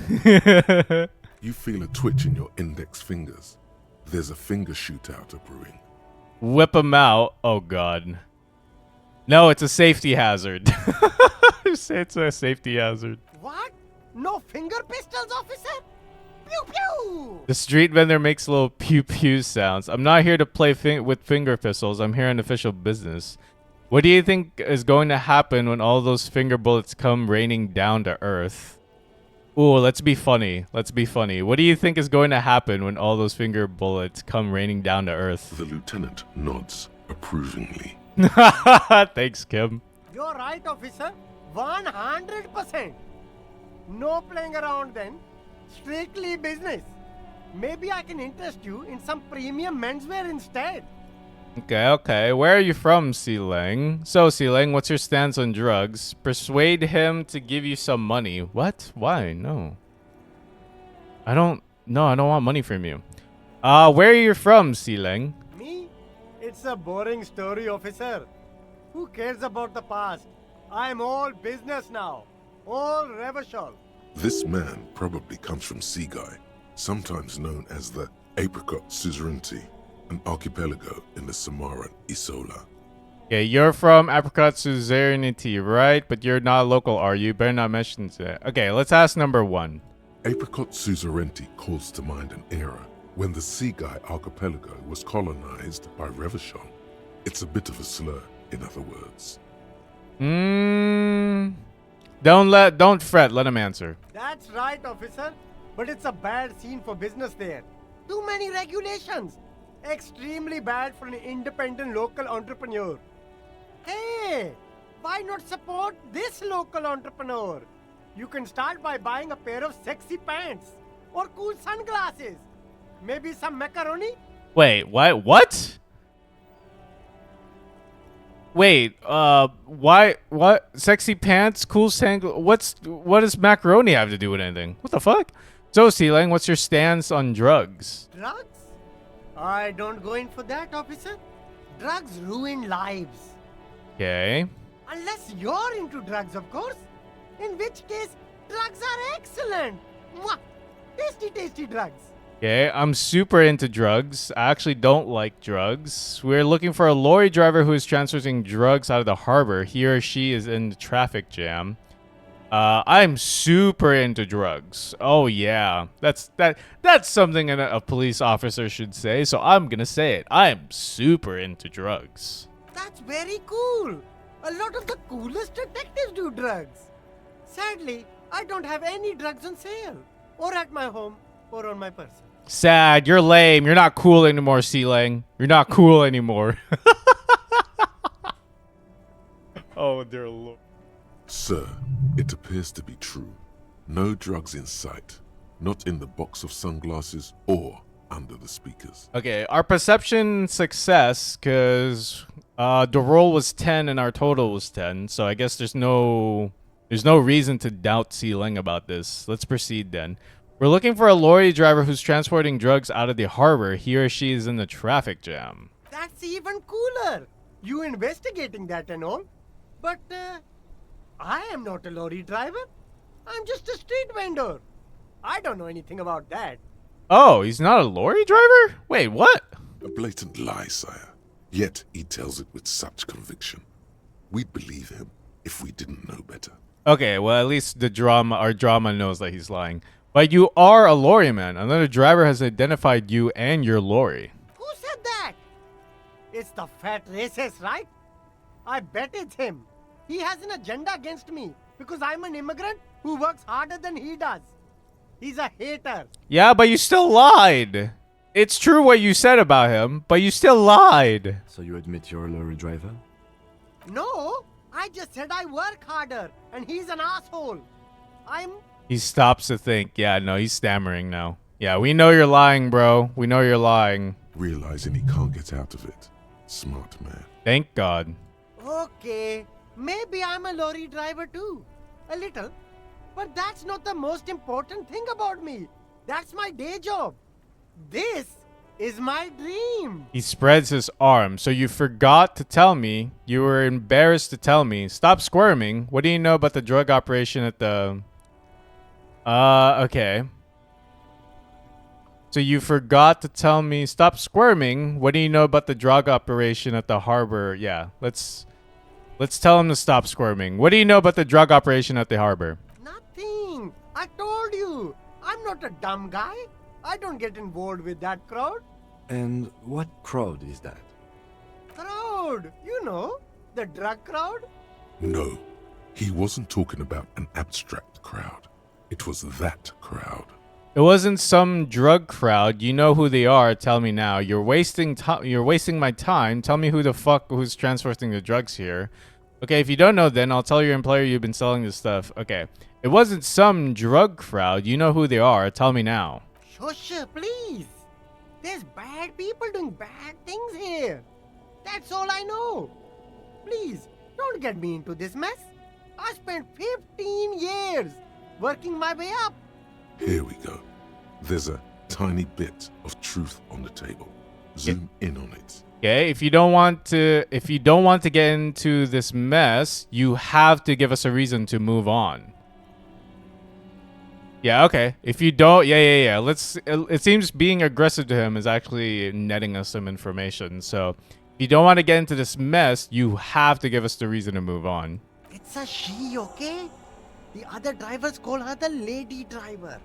You feel a twitch in your index fingers. There's a finger shootout brewing. Whip him out. Oh god. No, it's a safety hazard. It's a safety hazard. What? No finger pistols, officer? Pew pew! The street vendor makes little pew pew sounds. I'm not here to play with finger pistols. I'm here on official business. What do you think is going to happen when all those finger bullets come raining down to earth? Ooh, let's be funny. Let's be funny. What do you think is going to happen when all those finger bullets come raining down to earth? The lieutenant nods approvingly. Thanks, Kim. You're right, officer. 100%. No playing around then. Strictly business. Maybe I can interest you in some premium menswear instead. Okay. Where are you from, Sealang? So, Sealang, what's your stance on drugs? Persuade him to give you some money. What? Why? No. I don't want money from you. Where are you from, Sealang? Me? It's a boring story, officer. Who cares about the past? I'm all business now. All revolution. This man probably comes from Seaguy, sometimes known as the Apricot Suzerainty, an archipelago in the Samaran Isola. Okay, you're from Apricot Suzerainty, right? But you're not local, are you? Better not mention it. Okay, let's ask number one. Apricot Suzerainty calls to mind an era when the Seaguy archipelago was colonized by Revachon. It's a bit of a slur, in other words. Don't fret, let him answer. That's right, officer. But it's a bad scene for business there. Too many regulations. Extremely bad for an independent local entrepreneur. Hey, why not support this local entrepreneur? You can start by buying a pair of sexy pants or cool sunglasses. Maybe some macaroni. Wait, what? Wait, why, what? Sexy pants, cool what does macaroni have to do with anything? What the fuck? So, Sealang, what's your stance on drugs? Drugs? I don't go in for that, officer. Drugs ruin lives. Okay. Unless you're into drugs, of course. In which case, drugs are excellent. Mwah! Tasty, tasty drugs. Okay, I'm super into drugs. I actually don't like drugs. We're looking for a lorry driver who is transporting drugs out of the harbor. He or she is in the traffic jam. I'm super into drugs. Oh yeah, that's something a police officer should say. So I'm gonna say it. I'm super into drugs. That's very cool. A lot of the coolest detectives do drugs. Sadly, I don't have any drugs on sale, or at my home, or on my person. Sad. You're lame. You're not cool anymore, Sealang. You're not cool anymore. Oh dear Lord. Sir, it appears to be true. No drugs in sight. Not in the box of sunglasses or under the speakers. Okay, our perception success, because the roll was 10 and our total was 10. So I guess there's no reason to doubt Sealang about this. Let's proceed then. We're looking for a lorry driver who's transporting drugs out of the harbor. He or she is in the traffic jam. That's even cooler. You investigating that and all. But, I am not a lorry driver. I'm just a street vendor. I don't know anything about that. Oh, he's not a lorry driver? Wait, what? A blatant lie, sire. Yet he tells it with such conviction. We'd believe him if we didn't know better. Okay, well, at least our drama knows that he's lying. But you are a lorry man. Another driver has identified you and your lorry. Who said that? It's the fat racist, right? I bet it's him. He has an agenda against me because I'm an immigrant who works harder than he does. He's a hater. Yeah, but you still lied. It's true what you said about him, but you still lied. So you admit you're a lorry driver? No, I just said I work harder and he's an asshole. He stops to think. Yeah, no, he's stammering now. Yeah, we know you're lying, bro. We know you're lying. Realizing he can't get out of it. Smart man. Thank God. Okay, maybe I'm a lorry driver too. A little. But that's not the most important thing about me. That's my day job. This is my dream. He spreads his arms. So you forgot to tell me. You were embarrassed to tell me. Stop squirming. What do you know about the drug operation at the... okay. So you forgot to tell me. Stop squirming. What do you know about the drug operation at the harbor? Yeah, let's tell him to stop squirming. What do you know about the drug operation at the harbor? Nothing. I told you. I'm not a dumb guy. I don't get involved with that crowd. And what crowd is that? Crowd? You know, the drug crowd? No, he wasn't talking about an abstract crowd. It was that crowd. It wasn't some drug crowd. You know who they are. Tell me now. You're wasting my time. Tell me who the fuck who's transporting the drugs here. Okay, if you don't know, then I'll tell your employer you've been selling this stuff. Okay. It wasn't some drug crowd. You know who they are. Tell me now. Shush, please. There's bad people doing bad things here. That's all I know. Please, don't get me into this mess. I spent 15 years working my way up. Here we go. There's a tiny bit of truth on the table. Zoom in on it. Okay, if you don't want to get into this mess, you have to give us a reason to move on. Yeah, okay. If you don't, yeah. It seems being aggressive to him is actually netting us some information. So, if you don't want to get into this mess, you have to give us the reason to move on. It's a she, okay? The other drivers call her the lady driver.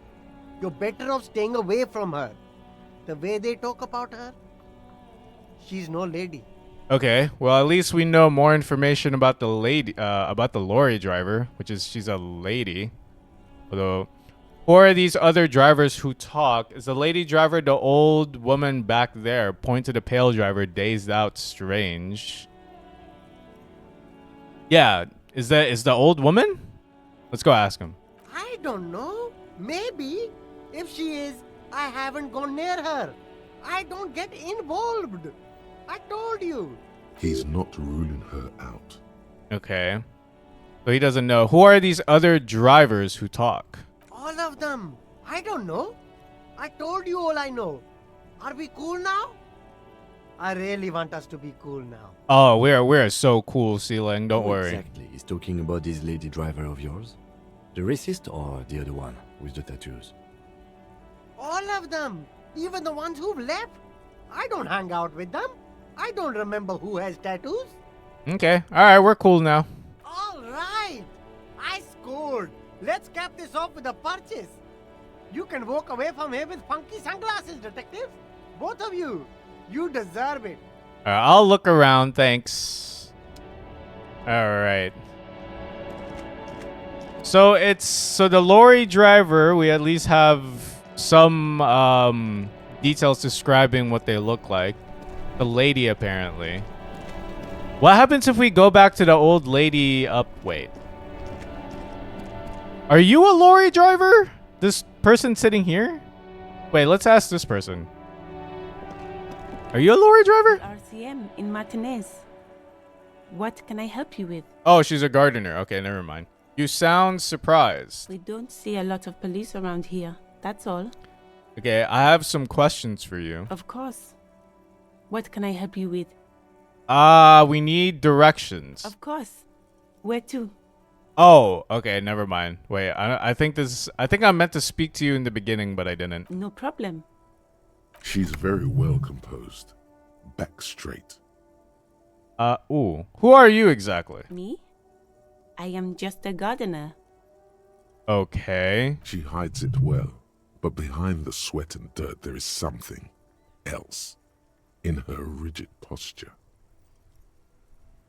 You're better off staying away from her. The way they talk about her, she's no lady. Okay, well at least we know more information about the lorry driver, which is she's a lady. Although, who are these other drivers who talk? Is the lady driver the old woman back there? Point to the pale driver, dazed out, strange. Yeah, is the old woman? Let's go ask him. I don't know. Maybe. If she is, I haven't gone near her. I don't get involved. I told you. He's not ruling her out. Okay. So he doesn't know. Who are these other drivers who talk? All of them. I don't know. I told you all I know. Are we cool now? I really want us to be cool now. Oh, we're so cool, Sealing. Don't Who worry. exactly is talking about this lady driver of yours? The racist or the other one with the tattoos? All of them. Even the ones who've left. I don't hang out with them. I don't remember who has tattoos. Okay. All right, we're cool now. All right. I scored. Let's cap this off with a purchase. You can walk away from here with funky sunglasses, detective. Both of you. You deserve it. All right, I'll look around. Thanks. All right. So the lorry driver. We at least have some details describing what they look like. The lady, apparently. What happens if we go back to the old lady up? Wait. Are you a lorry driver? This person sitting here? Wait, let's ask this person. Are you a lorry driver? RCM in Martinez. What can I help you with? Oh, she's a gardener. Okay, never mind. You sound surprised. We don't see a lot of police around here. That's all. Okay, I have some questions for you. Of course. What can I help you with? We need directions. Of course. Where to? Oh, okay, never mind. Wait, I think I meant to speak to you in the beginning, but I didn't. No problem. She's very well composed. Back straight. Ooh. Who are you exactly? Me? I am just a gardener. Okay. She hides it well, but behind the sweat and dirt there is something else in her rigid posture.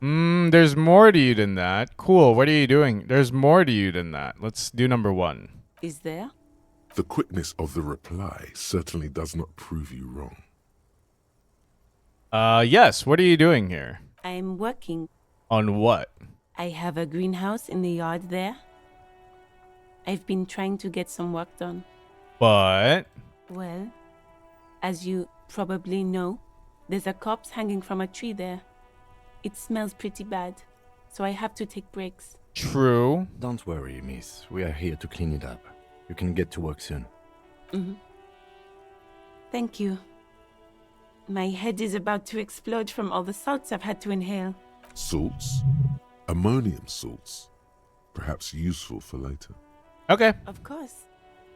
There's more to you than that. Cool, what are you doing? There's more to you than that. Let's do number 1. Is there? The quickness of the reply certainly does not prove you wrong. Yes, what are you doing here? I am working. On what? I have a greenhouse in the yard there. I've been trying to get some work done. But... Well, as you probably know, there's a corpse hanging from a tree there. It smells pretty bad, so I have to take breaks. True. Don't worry, miss. We are here to clean it up. You can get to work soon. Thank you. My head is about to explode from all the salts I've had to inhale. Salts? Ammonium salts. Perhaps useful for later. Okay. Of course.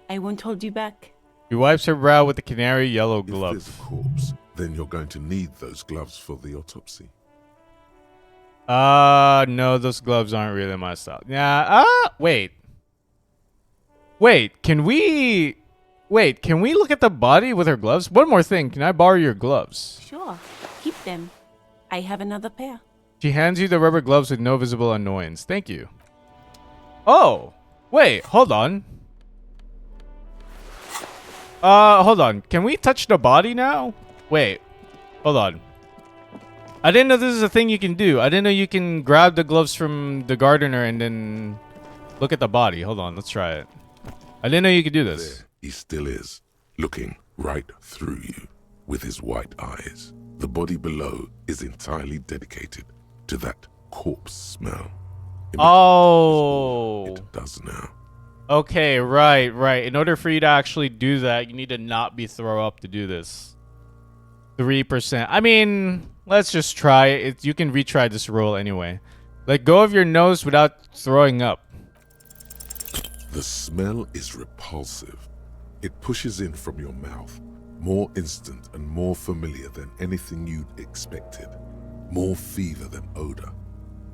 I won't hold you back. He wipes her brow with a canary yellow If glove. there's a corpse, then you're going to need those gloves for the autopsy. No, those gloves aren't really my style. Yeah, wait. Can we look at the body with her gloves? One more thing, can I borrow your gloves? Sure. Keep them. I have another pair. She hands you the rubber gloves with no visible annoyance. Thank you. Oh, wait, hold on. Hold on. Can we touch the body now? Wait, hold on. I didn't know this is a thing you can do. I didn't know you can grab the gloves from the gardener and then look at the body. Hold on, let's try it. I didn't know you could do this. There he still is, looking right through you with his white eyes. The body below is entirely dedicated to that corpse smell. Oh. It does now. Okay, right. In order for you to actually do that, you need to not be throw up to do this. 3%. I mean, let's just try it. You can retry this roll anyway. Let go of your nose without throwing up. The smell is repulsive. It pushes in from your mouth, more instant and more familiar than anything you'd expected. More fever than odor.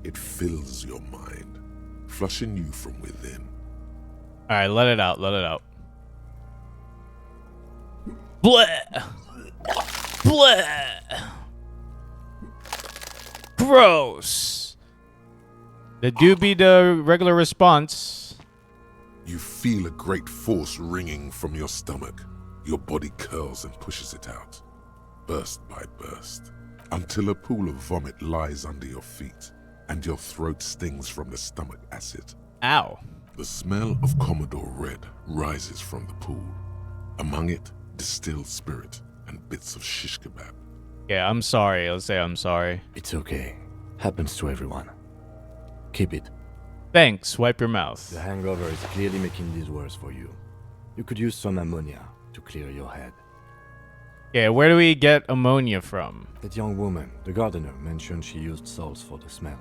It fills your mind, flushing you from within. All right, let it out. Bleh. Gross. That do be the regular response. You feel a great force ringing from your stomach. Your body curls and pushes it out, burst by burst, until a pool of vomit lies under your feet, and your throat stings from the stomach acid. Ow. The smell of Commodore Red rises from the pool. Among it, distilled spirit and bits of shish kebab. Yeah, I'm sorry. Let's say I'm sorry. It's okay. Happens to everyone. Keep it. Thanks. Wipe your mouth. The hangover is clearly making this worse for you. You could use some ammonia to clear your head. Yeah, where do we get ammonia from? That young woman, the gardener, mentioned she used salts for the smell.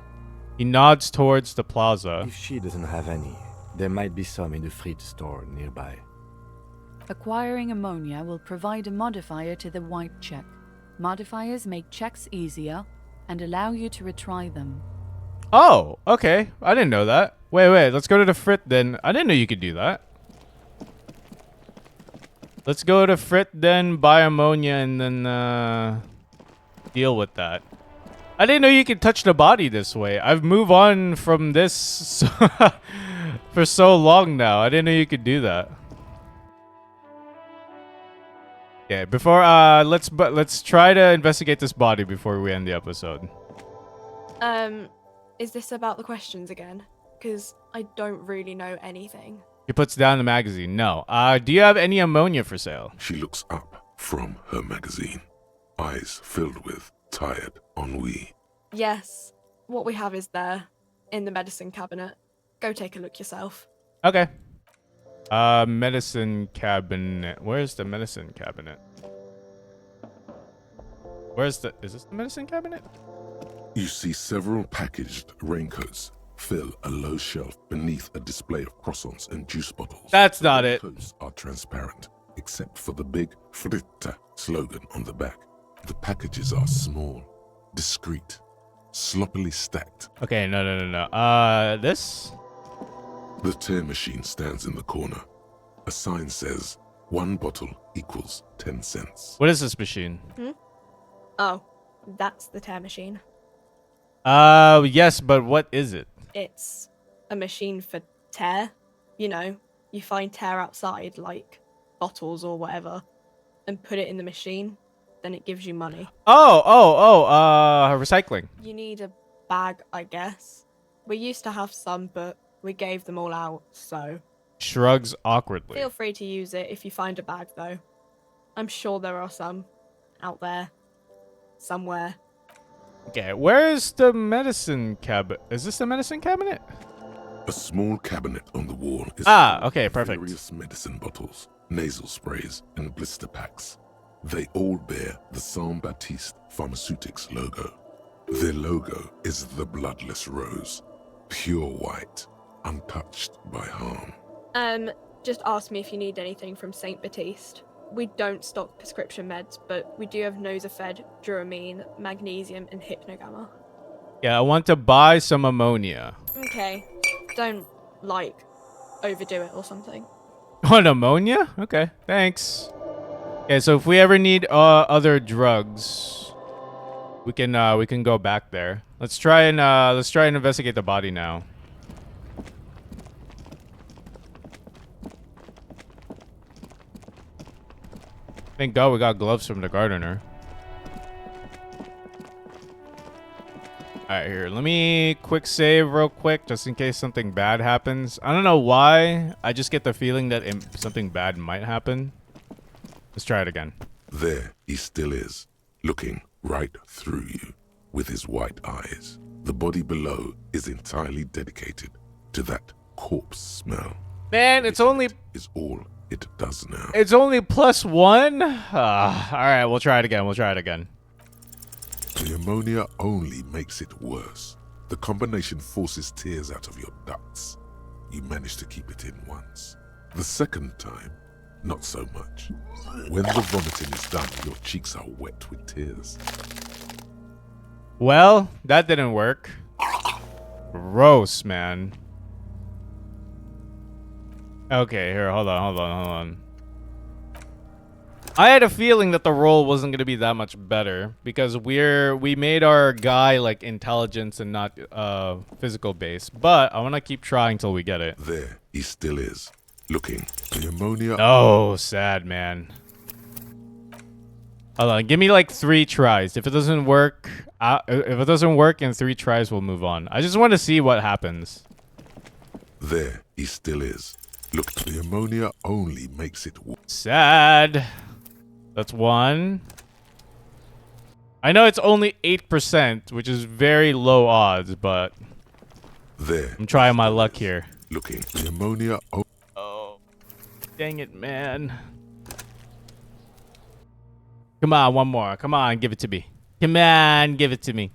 He nods towards the plaza. If she doesn't have any, there might be some in the fridge store nearby. Acquiring ammonia will provide a modifier to the white check. Modifiers make checks easier and allow you to retry them. Oh, okay. I didn't know that. Wait. Let's go to the Frit then. I didn't know you could do that. Let's go to Frit then, buy ammonia, and then deal with that. I didn't know you could touch the body this way. I've moved on from this for so long now. I didn't know you could do that. Yeah, before let's try to investigate this body before we end the episode. Is this about the questions again? Because I don't really know anything. He puts down the magazine. No. Do you have any ammonia for sale? She looks up from her magazine, eyes filled with tired ennui. Yes, what we have is there, in the medicine cabinet. Go take a look yourself. Okay. Medicine cabinet. Where's the medicine cabinet? Is this the medicine cabinet? You see several packaged raincoats fill a low shelf beneath a display of croissants and juice bottles. That's not it. The raincoats are transparent, except for the big Fritta slogan on the back. The packages are small, discreet, sloppily stacked. Okay, no. This? The tear machine stands in the corner. A sign says, 1 bottle equals 10 cents. What is this machine? Oh, that's the tear machine. Yes, but what is it? It's a machine for tear. You know, you find tear outside, like bottles or whatever, and put it in the machine, then it gives you money. Recycling. You need a bag, I guess. We used to have some, but we gave them all out, so... Shrugs awkwardly. Feel free to use it if you find a bag, though. I'm sure there are some out there. Somewhere. Okay, where's the medicine cabinet? Is this the medicine cabinet? A small cabinet on the wall is okay, perfect. Various medicine bottles, nasal sprays, and blister packs. They all bear the Saint Baptiste Pharmaceutics logo. Their logo is the bloodless rose, pure white, untouched by harm. Just ask me if you need anything from Saint Baptiste. We don't stock prescription meds, but we do have Nosafed, Duramine, Magnesium, and Hypnogamma. Yeah, I want to buy some ammonia. Okay. Don't, overdo it or something. On ammonia? Okay, thanks. Okay, so if we ever need other drugs, we can go back there. Let's try and investigate the body now. Thank God we got gloves from the gardener. Alright, here. Let me quick save real quick, just in case something bad happens. I don't know why. I just get the feeling that something bad might happen. Let's try it again. There he still is, looking right through you with his white eyes. The body below is entirely dedicated to that corpse smell. Man, it's only... is all it does now. It's only +1? Alright, we'll try it again. The ammonia only makes it worse. The combination forces tears out of your ducts. You manage to keep it in once. The second time, not so much. When the vomiting is done, your cheeks are wet with tears. Well, that didn't work. Gross, man. Okay, here, hold on. I had a feeling that the role wasn't gonna be that much better because we made our guy like intelligence and not physical base. But I want to keep trying till we get it. There he still is, looking. The ammonia. Oh, sad man. Hold on, give me like 3 tries. If it doesn't work, in 3 tries, we'll move on. I just want to see what happens. There he still is. Look, the ammonia only makes it. Sad. That's 1. I know it's only 8%, which is very low odds, but There. I'm trying my luck here. Looking. The ammonia. Oh, dang it, man. Come on, one more. Come on, give it to me. Come on, give it to me.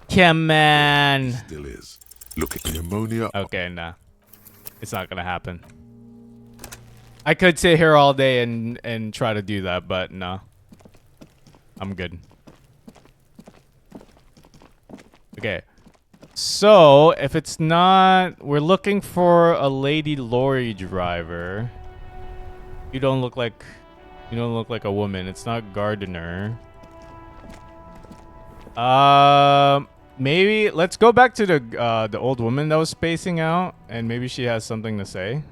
Come on. Still is. Look at the ammonia. Okay, nah. It's not gonna happen. I could sit here all day and try to do that, but no. I'm good. Okay. So, if it's not... We're looking for a lady lorry driver. You don't look like... You don't look like a woman. It's not gardener. Maybe... Let's go back to the old woman that was spacing out. And maybe she has something to say.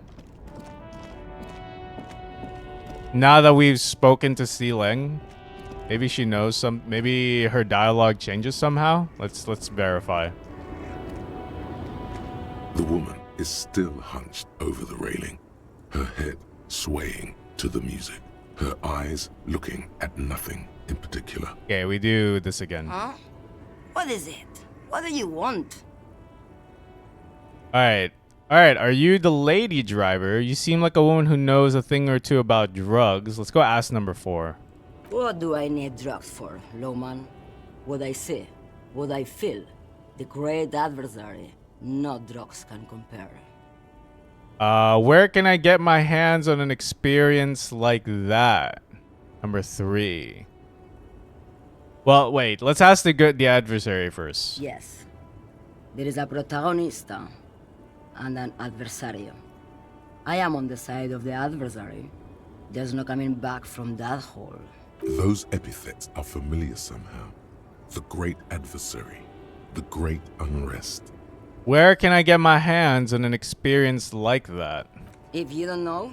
Now that we've spoken to Si Leng, maybe she knows some. Maybe her dialogue changes somehow. Let's verify. The woman is still hunched over the railing, her head swaying to the music, her eyes looking at nothing in particular. Okay, we do this again. Huh? What is it? What do you want? All right. All right, are you the lady driver? You seem like a woman who knows a thing or two about drugs. Let's go ask number 4. What do I need drugs for, Lowman? What I see, what I feel. The great adversary. No drugs can compare. Where can I get my hands on an experience like that? Number 3. Well, wait. Let's ask the adversary first. Yes. There is a protagonista and an adversario. I am on the side of the adversary. There's no coming back from that hole. Those epithets are familiar somehow. The great adversary, the great unrest. Where can I get my hands on an experience like that? If you don't know,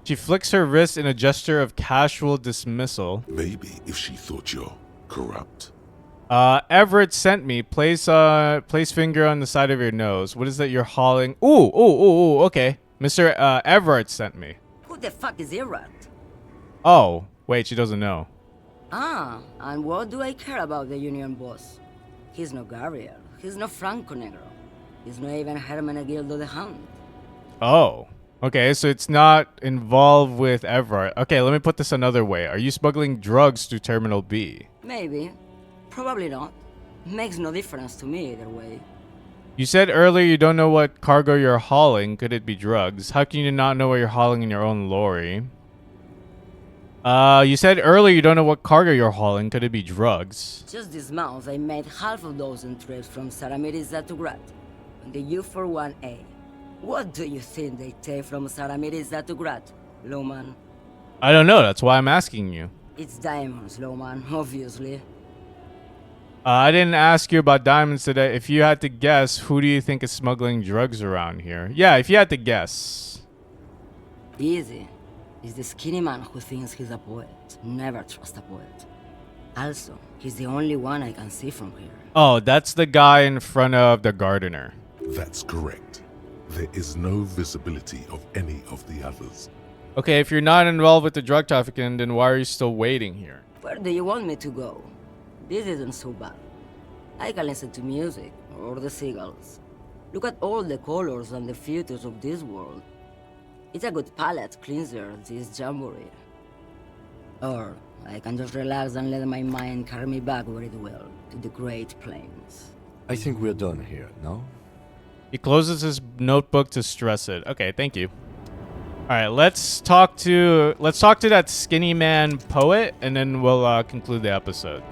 She flicks her wrist in a gesture of casual dismissal. Maybe if she thought you're corrupt. Everett sent me. Place finger on the side of your nose. What is that you're hauling? Ooh, okay. Mr. Everett sent me. who the fuck is Iraq? Oh, wait, she doesn't know. Ah, and what do I care about the union boss? He's no Gabriel. He's no Franco Negro. He's not even Hermenegildo the Hound. Oh, okay, so it's not involved with Everett. Okay, let me put this another way. Are you smuggling drugs to Terminal B? Maybe. Probably not. Makes no difference to me either way. You said earlier you don't know what cargo you're hauling. Could it be drugs? How can you not know what you're hauling in your own lorry? You said earlier you don't know what cargo you're hauling. Could it be drugs? Just this month, I made half a dozen trips from Saramiriza to Grat on the U41A. What do you think they take from Saramiriza to Grat, Lowman? I don't know. That's why I'm asking you. It's diamonds, Lowman, obviously. I didn't ask you about diamonds today. If you had to guess, who do you think is smuggling drugs around here? Yeah, if you had to guess. Easy. It's the skinny man who thinks he's a poet. Never trust a poet. Also, he's the only one I can see from here. Oh, that's the guy in front of the gardener. That's correct. There is no visibility of any of the others. Okay, if you're not involved with the drug trafficking, then why are you still waiting here? Where do you want me to go? This isn't so bad. I can listen to music, or the seagulls. Look at all the colors and the futures of this world. It's a good palate cleanser, this jamboree. Or I can just relax and let my mind carry me back where it will, to the Great Plains. I think we're done here, no? He closes his notebook to stress it. Okay, thank you. All right, let's talk to that skinny man poet, and then we'll conclude the episode.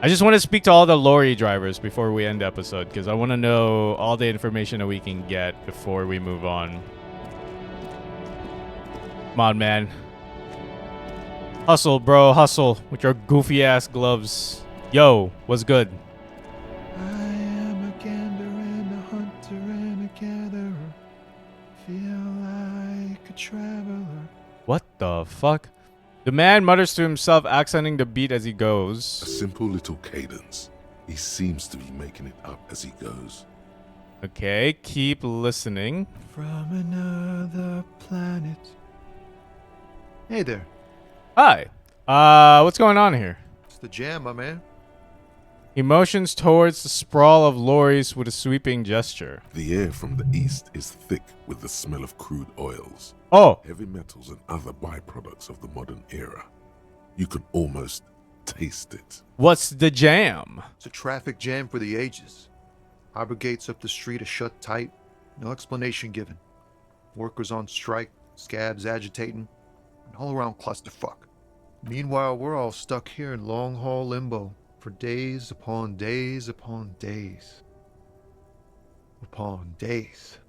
I just want to speak to all the lorry drivers before we end the episode, because I want to know all the information that we can get before we move on. Come on, man. Hustle, bro, hustle with your goofy ass gloves. Yo, what's good? I am a gander and a hunter and a gatherer. Feel like a traveler. What the fuck? The man mutters to himself, accenting the beat as he A goes. simple little cadence. He seems to be making it up as he goes. Okay, keep listening. From another planet. Hey there. Hi. What's going on here? It's the jam, my man. He motions towards the sprawl of lorries with a sweeping gesture. The air from the east is thick with the smell of crude oils, Oh, heavy metals, and other byproducts of the modern era. You can almost taste it. what's the jam? It's a traffic jam for the ages. Harbor gates up the street are shut tight. No explanation given. Workers on strike, scabs agitating, an all-around clusterfuck. Meanwhile, we're all stuck here in long-haul limbo for days upon days upon days. Upon days.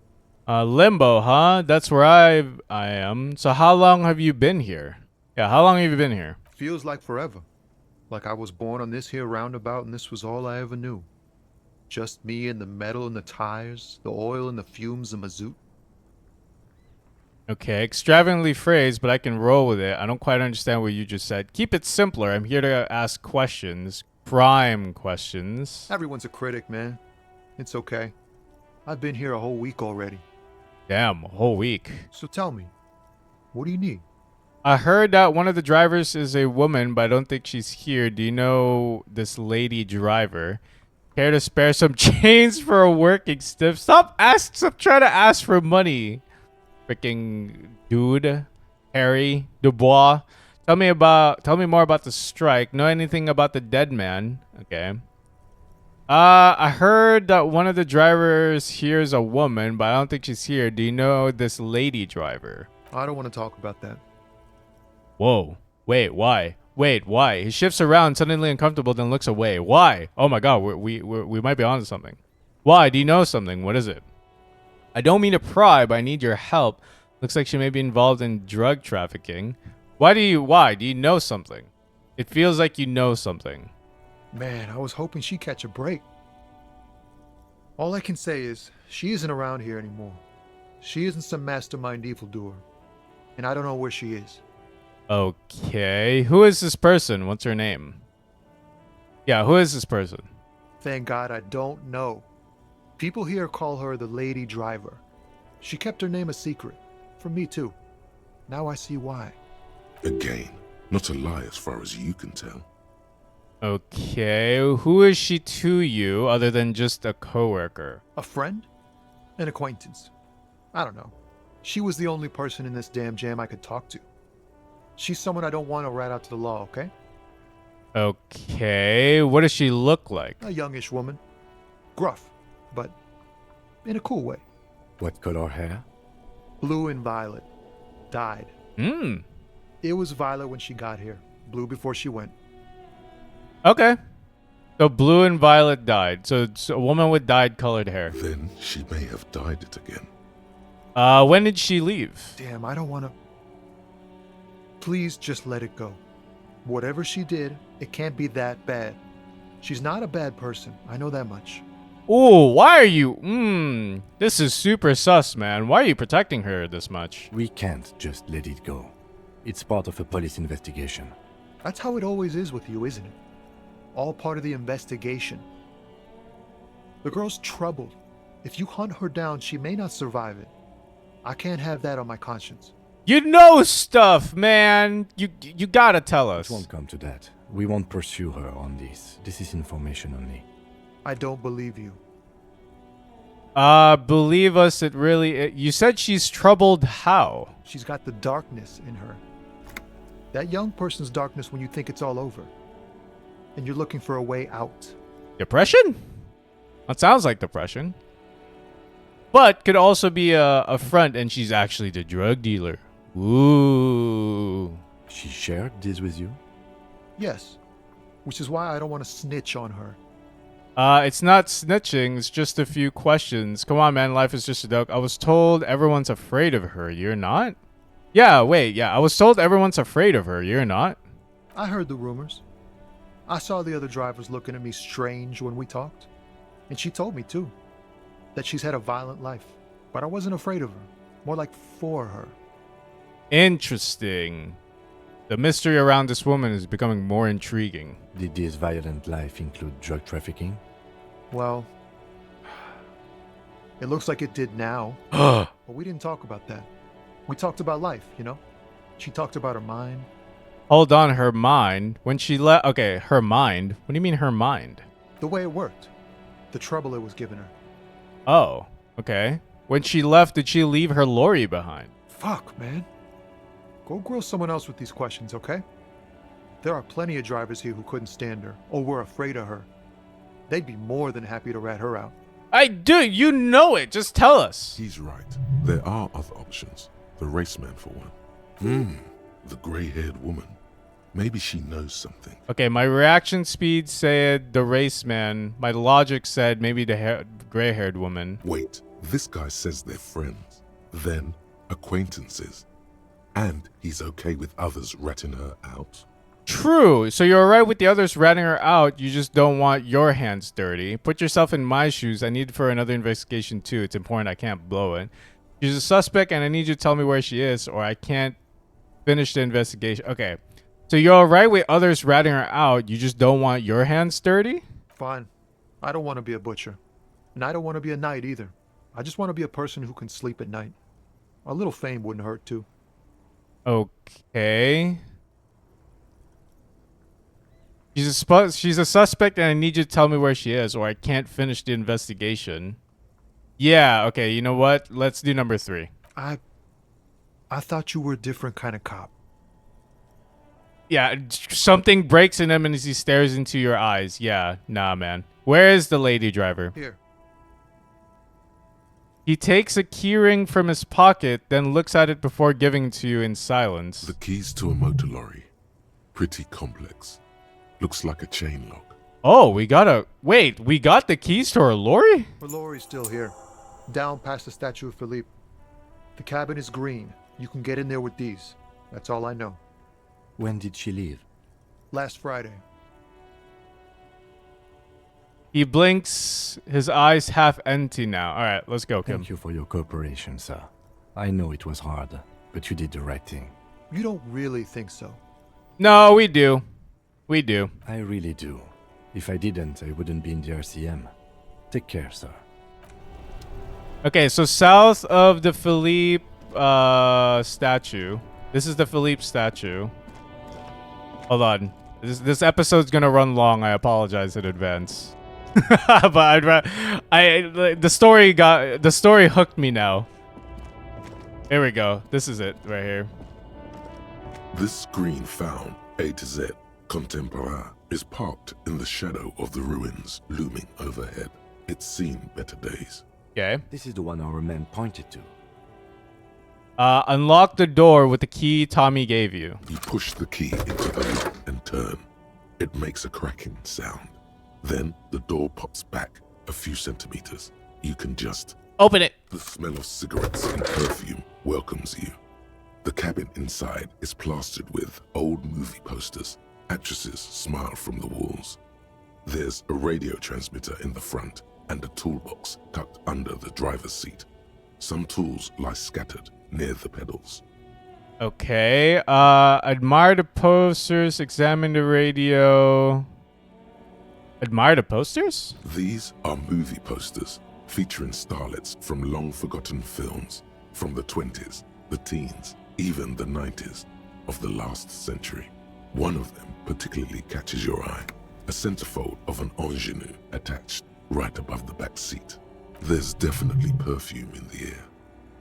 Limbo, huh? That's where I am. So how long have you been here? Yeah, how long have you been here? Feels like forever. Like I was born on this here roundabout and this was all I ever knew. Just me and the metal and the tires, the oil and the fumes of mazout. Okay, extravagantly phrased, but I can roll with it. I don't quite understand what you just said. Keep it simpler. I'm here to ask questions. Prime questions. Everyone's a critic, man. It's okay. I've been here a whole week already. Damn, a whole week. So tell me, what do you need? I heard that one of the drivers is a woman, but I don't think she's here. Do you know this lady driver? Care to spare some chains for a working stiff? Stop trying to ask for money. Freaking dude. Harry Dubois. Tell me more about the strike. Know anything about the dead man? Okay. I heard that one of the drivers here is a woman, but I don't think she's here. Do you know this lady driver? I don't want to talk about that. Whoa. Wait, why? Wait, why? He shifts around, suddenly uncomfortable, then looks away. Why? Oh my god, we might be onto something. Why? Do you know something? What is it? I don't mean to pry, but I need your help. Looks like she may be involved in drug trafficking. Why? Do you know something? It feels like you know something. Man, I was hoping she'd catch a break. All I can say is, she isn't around here anymore. She isn't some mastermind evildoer. And I don't know where she is. Okay. Who is this person? What's her name? Yeah, who is this person? Thank God I don't know. People here call her the Lady Driver. She kept her name a secret. From me too. Now I see why. Again, not a lie as far as you can tell. Okay. Who is she to you other than just a coworker? A friend? An acquaintance. I don't know. She was the only person in this damn jam I could talk to. She's someone I don't want to rat out to the law, okay? Okay. What does she look like? A youngish woman. Gruff, but in a cool way. What color hair? Blue and violet. Dyed. It was violet when she got here. Blue before she went. Okay. So blue and violet dyed. So it's a woman with dyed colored hair. Then she may have dyed it again. When did she leave? Damn, I don't want to... Please just let it go. Whatever she did, it can't be that bad. She's not a bad person. I know that much. Ooh, why are you... This is super sus, man. Why are you protecting her this much? We can't just let it go. It's part of a police investigation. That's how it always is with you, isn't it? All part of the investigation. The girl's troubled. If you hunt her down, she may not survive it. I can't have that on my conscience. You know stuff, man. You gotta tell us. It won't come to that. We won't pursue her on this. This is information only. I don't believe you. Believe us, you said she's troubled how? She's got the darkness in her. That young person's darkness when you think it's all over. And you're looking for a way out. Depression? That sounds like depression. But could also be a front and she's actually the drug dealer. Ooh. She shared this with you? Yes. Which is why I don't want to snitch on her. It's not snitching, it's just a few questions. Come on, man, life is just a joke. I was told everyone's afraid of her. You're not? Yeah, wait, yeah. I was told everyone's afraid of her. You're not? I heard the rumors. I saw the other drivers looking at me strange when we talked. And she told me, too, that she's had a violent life. But I wasn't afraid of her. More like for her. Interesting. The mystery around this woman is becoming more intriguing. Did this violent life include drug trafficking? Well, it looks like it did now. But we didn't talk about that. We talked about life, you know? She talked about her mind. Hold on, her mind. When she left... Okay, her mind. What do you mean her mind? The way it worked. The trouble it was giving her. Oh, okay. When she left, did she leave her lorry behind? Fuck, man. Go grill someone else with these questions, okay? There are plenty of drivers here who couldn't stand her, or were afraid of her. They'd be more than happy to rat her out. I do. You know it. Just tell us. He's right. There are other options. The raceman, for one. The grey-haired woman. Maybe she knows something. Okay, my reaction speed said the raceman. My logic said maybe the gray-haired woman. Wait, this guy says they're friends, then acquaintances, and he's okay with others ratting her out. True. So you're alright with the others ratting her out. You just don't want your hands dirty. Put yourself in my shoes. I need for another investigation too. It's important. I can't blow it. She's a suspect, and I need you to tell me where she is, or I can't finish the investigation. Okay. So you're alright with others ratting her out. You just don't want your hands dirty? Fine. I don't want to be a butcher. And I don't want to be a knight either. I just want to be a person who can sleep at night. A little fame wouldn't hurt too. Okay. She's a suspect, and I need you to tell me where she is, or I can't finish the investigation. Yeah, okay, you know what? Let's do number 3. I thought you were a different kind of cop. Yeah, something breaks in him as he stares into your eyes. Yeah, nah, man. Where is the lady driver? Here. He takes a keyring from his pocket, then looks at it before giving it to you in silence. The keys to a motor lorry. Pretty complex. Looks like a chain lock. Oh, we got the keys to our lorry? Her lorry's still here. Down past the statue of Philippe. The cabin is green. You can get in there with these. That's all I know. When did she leave? Last Friday. He blinks, his eyes half empty now. All right, let's go, Kim. Thank you for your cooperation, sir. I know it was hard, but you did the right thing. You don't really think so? No, we do. We do. I really do. If I didn't, I wouldn't be in the RCM. Take care, sir. Okay, so south of the Philippe statue. This is the Philippe statue. Hold on. This episode's gonna run long. I apologize in advance. But the story hooked me now. Here we go. This is it right here. This screen found, A to Z, contemporaire, is parked in the shadow of the ruins looming overhead. It's seen better days. Okay. This is the one our man pointed to. Unlock the door with the key Tommy gave you. You push the key into the lock and turn. It makes a cracking sound. Then the door pops back a few centimeters. You can just open it. The smell of cigarettes and perfume welcomes you. The cabin inside is plastered with old movie posters. Actresses smile from the walls. There's a radio transmitter in the front and a toolbox tucked under the driver's seat. Some tools lie scattered near the pedals. Okay. Admire the posters, examine the radio. Admire the posters? These are movie posters featuring starlets from long-forgotten films from the 20s, the teens, even the 90s of the last century. One of them particularly catches your eye, a centerfold of an ingenue attached right above the back seat. There's definitely perfume in the air.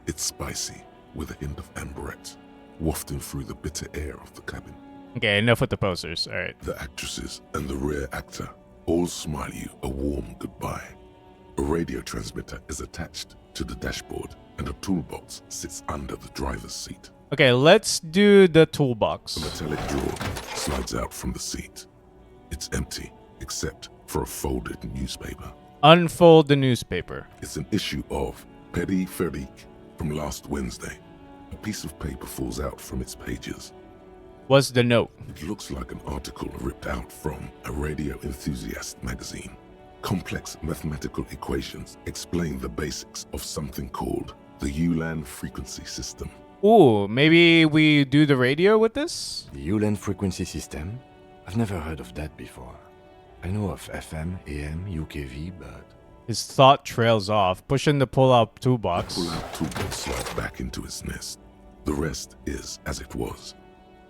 It's spicy, with a hint of amberette, wafting through the bitter air of the cabin. Okay, enough with the posters. All right. The actresses and the rear actor all smile you a warm goodbye. A radio transmitter is attached to the dashboard, and a toolbox sits under the driver's seat. Okay, let's do the toolbox. A metallic drawer slides out from the seat. It's empty, except for a folded newspaper. Unfold the newspaper. It's an issue of Périphérique from last Wednesday. A piece of paper falls out from its pages. What's the note? It looks like an article ripped out from a radio enthusiast magazine. Complex mathematical equations explain the basics of something called the Ulan frequency system. Ooh, maybe we do the radio with this? The Ulan frequency system? I've never heard of that before. I know of FM, AM, UKV, but... His thought trails off, pushing the pull-out toolbox. The pull-out toolbox slides back into its nest. The rest is as it was.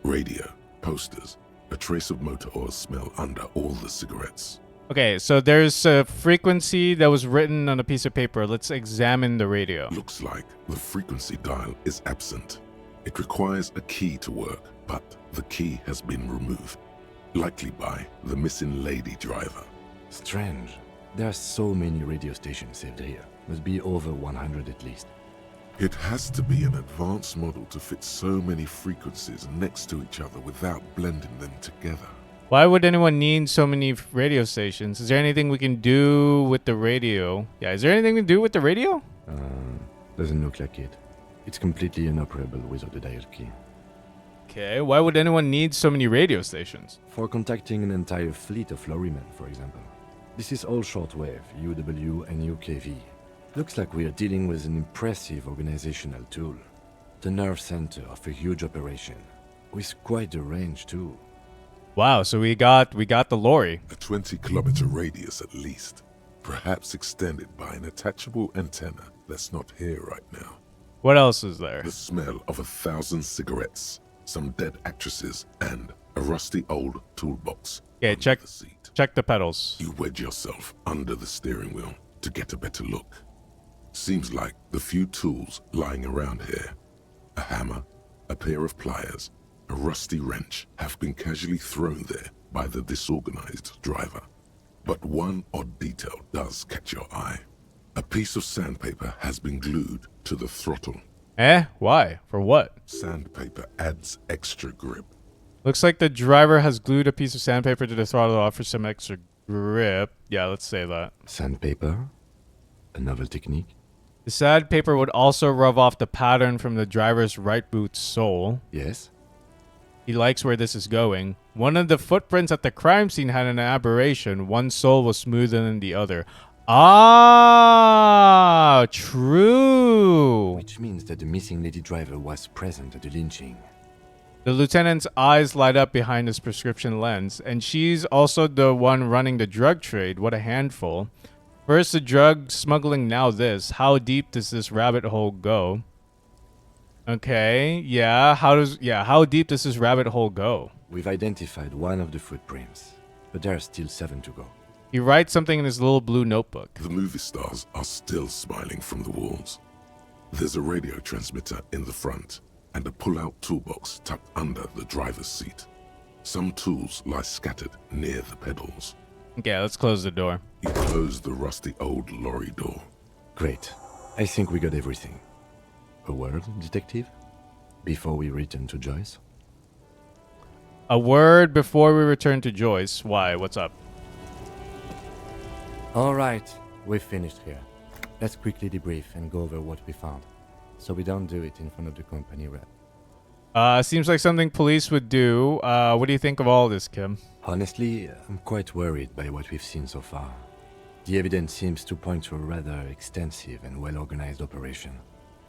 Radio, posters, a trace of motor oil smell under all the cigarettes. Okay, so there's a frequency that was written on a piece of paper. Let's examine the radio. Looks like the frequency dial is absent. It requires a key to work, but the key has been removed. Likely by the missing lady driver. Strange. There are so many radio stations saved here. Must be over 100 at least. It has to be an advanced model to fit so many frequencies next to each other without blending them together. Why would anyone need so many radio stations? Is there anything we can do with the radio? Yeah, is there anything we can do with the radio? Doesn't look like it. It's completely inoperable without the dial key. Okay, why would anyone need so many radio stations? For contacting an entire fleet of lorrymen, for example. This is all shortwave, UW and UKV. Looks like we are dealing with an impressive organizational tool. The nerve center of a huge operation. With quite a range too. Wow, so we got the lorry. A 20-kilometer radius at least. Perhaps extended by an attachable antenna that's not here right now. What else is there? The smell of 1,000 cigarettes, some dead actresses, and a rusty old toolbox. Yeah, check the pedals. You wedge yourself under the steering wheel to get a better look. Seems like the few tools lying around here, a hammer, a pair of pliers, a rusty wrench, have been casually thrown there by the disorganized driver. But one odd detail does catch your eye. A piece of sandpaper has been glued to the throttle. Why? For what? Sandpaper adds extra grip. Looks like the driver has glued a piece of sandpaper to the throttle to offer some extra grip. Yeah, let's say that. Sandpaper? A novel technique? The sandpaper would also rub off the pattern from the driver's right boot sole. Yes. He likes where this is going. One of the footprints at the crime scene had an aberration. One sole was smoother than the other. Ah, true. Which means that the missing lady driver was present at the lynching. The lieutenant's eyes light up behind his prescription lens, and she's also the one running the drug trade. What a handful. First the drug smuggling, now this. How deep does this rabbit hole go? Okay, yeah, how deep does this rabbit hole go? We've identified one of the footprints, but there are still 7 to go. He writes something in his little blue notebook. The movie stars are still smiling from the walls. There's a radio transmitter in the front and a pull-out toolbox tucked under the driver's seat. Some tools lie scattered near the pedals. Okay, let's close the door. You close the rusty old lorry door. Great. I think we got everything. A word, detective? Before we return to Joyce? A word before we return to Joyce. Why? What's up? Alright, we've finished here. Let's quickly debrief and go over what we found, so we don't do it in front of the company rep. Seems like something police would do. What do you think of all this, Kim? Honestly, I'm quite worried by what we've seen so far. The evidence seems to point to a rather extensive and well-organized operation.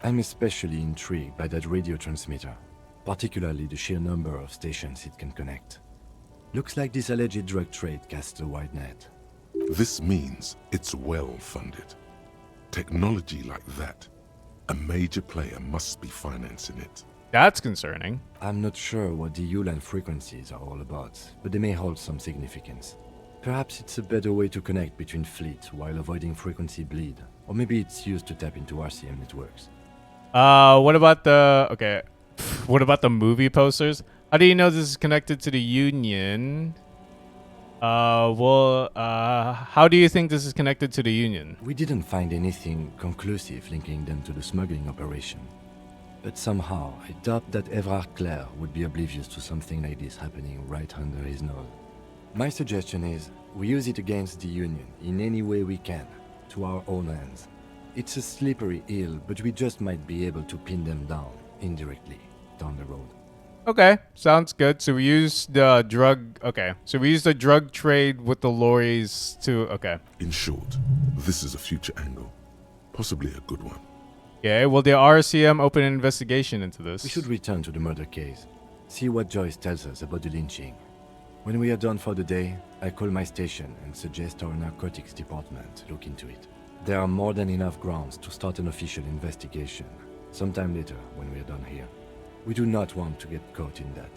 I'm especially intrigued by that radio transmitter, particularly the sheer number of stations it can connect. Looks like this alleged drug trade casts a wide net. This means it's well funded. Technology like that, a major player must be financing it. That's concerning. I'm not sure what the Ulan frequencies are all about, but they may hold some significance. Perhaps it's a better way to connect between fleets while avoiding frequency bleed, or maybe it's used to tap into RCM networks. What about the what about the movie posters? How do you know this is connected to the Union? How do you think this is connected to the Union? We didn't find anything conclusive linking them to the smuggling operation. But somehow, I doubt that Everard Clare would be oblivious to something like this happening right under his nose. My suggestion is, we use it against the Union in any way we can, to our own ends. It's a slippery hill, but we just might be able to pin them down, indirectly, down the road. Okay, sounds good. So we used the drug. Okay, so we used the drug trade with the lorries to. Okay. In short, this is a future angle, possibly a good one. Okay, will the RCM open an investigation into this? We should return to the murder case. See what Joyce tells us about the lynching. When we are done for the day, I call my station and suggest our narcotics department look into it. There are more than enough grounds to start an official investigation, sometime later when we are done here. We do not want to get caught in that.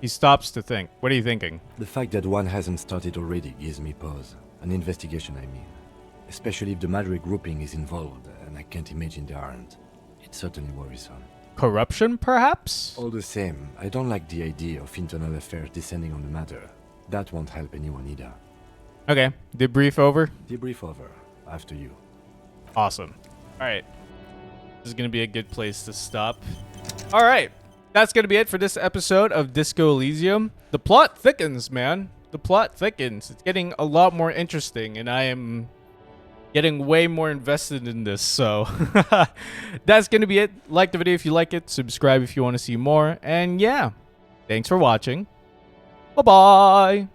He stops to think. What are you thinking? The fact that one hasn't started already gives me pause. An investigation, I mean. Especially if the Madrid grouping is involved, and I can't imagine they aren't. It's certainly worrisome. Corruption, perhaps? All the same, I don't like the idea of internal affairs descending on the matter. That won't help anyone either. Okay, debrief over. Debrief over. After you. Awesome. All right. This is going to be a good place to stop. All right. That's going to be it for this episode of Disco Elysium. The plot thickens, man. The plot thickens. It's getting a lot more interesting, and I am getting way more invested in this. So that's going to be it. Like the video if you like it. Subscribe if you want to see more. And yeah, thanks for watching. Bye-bye.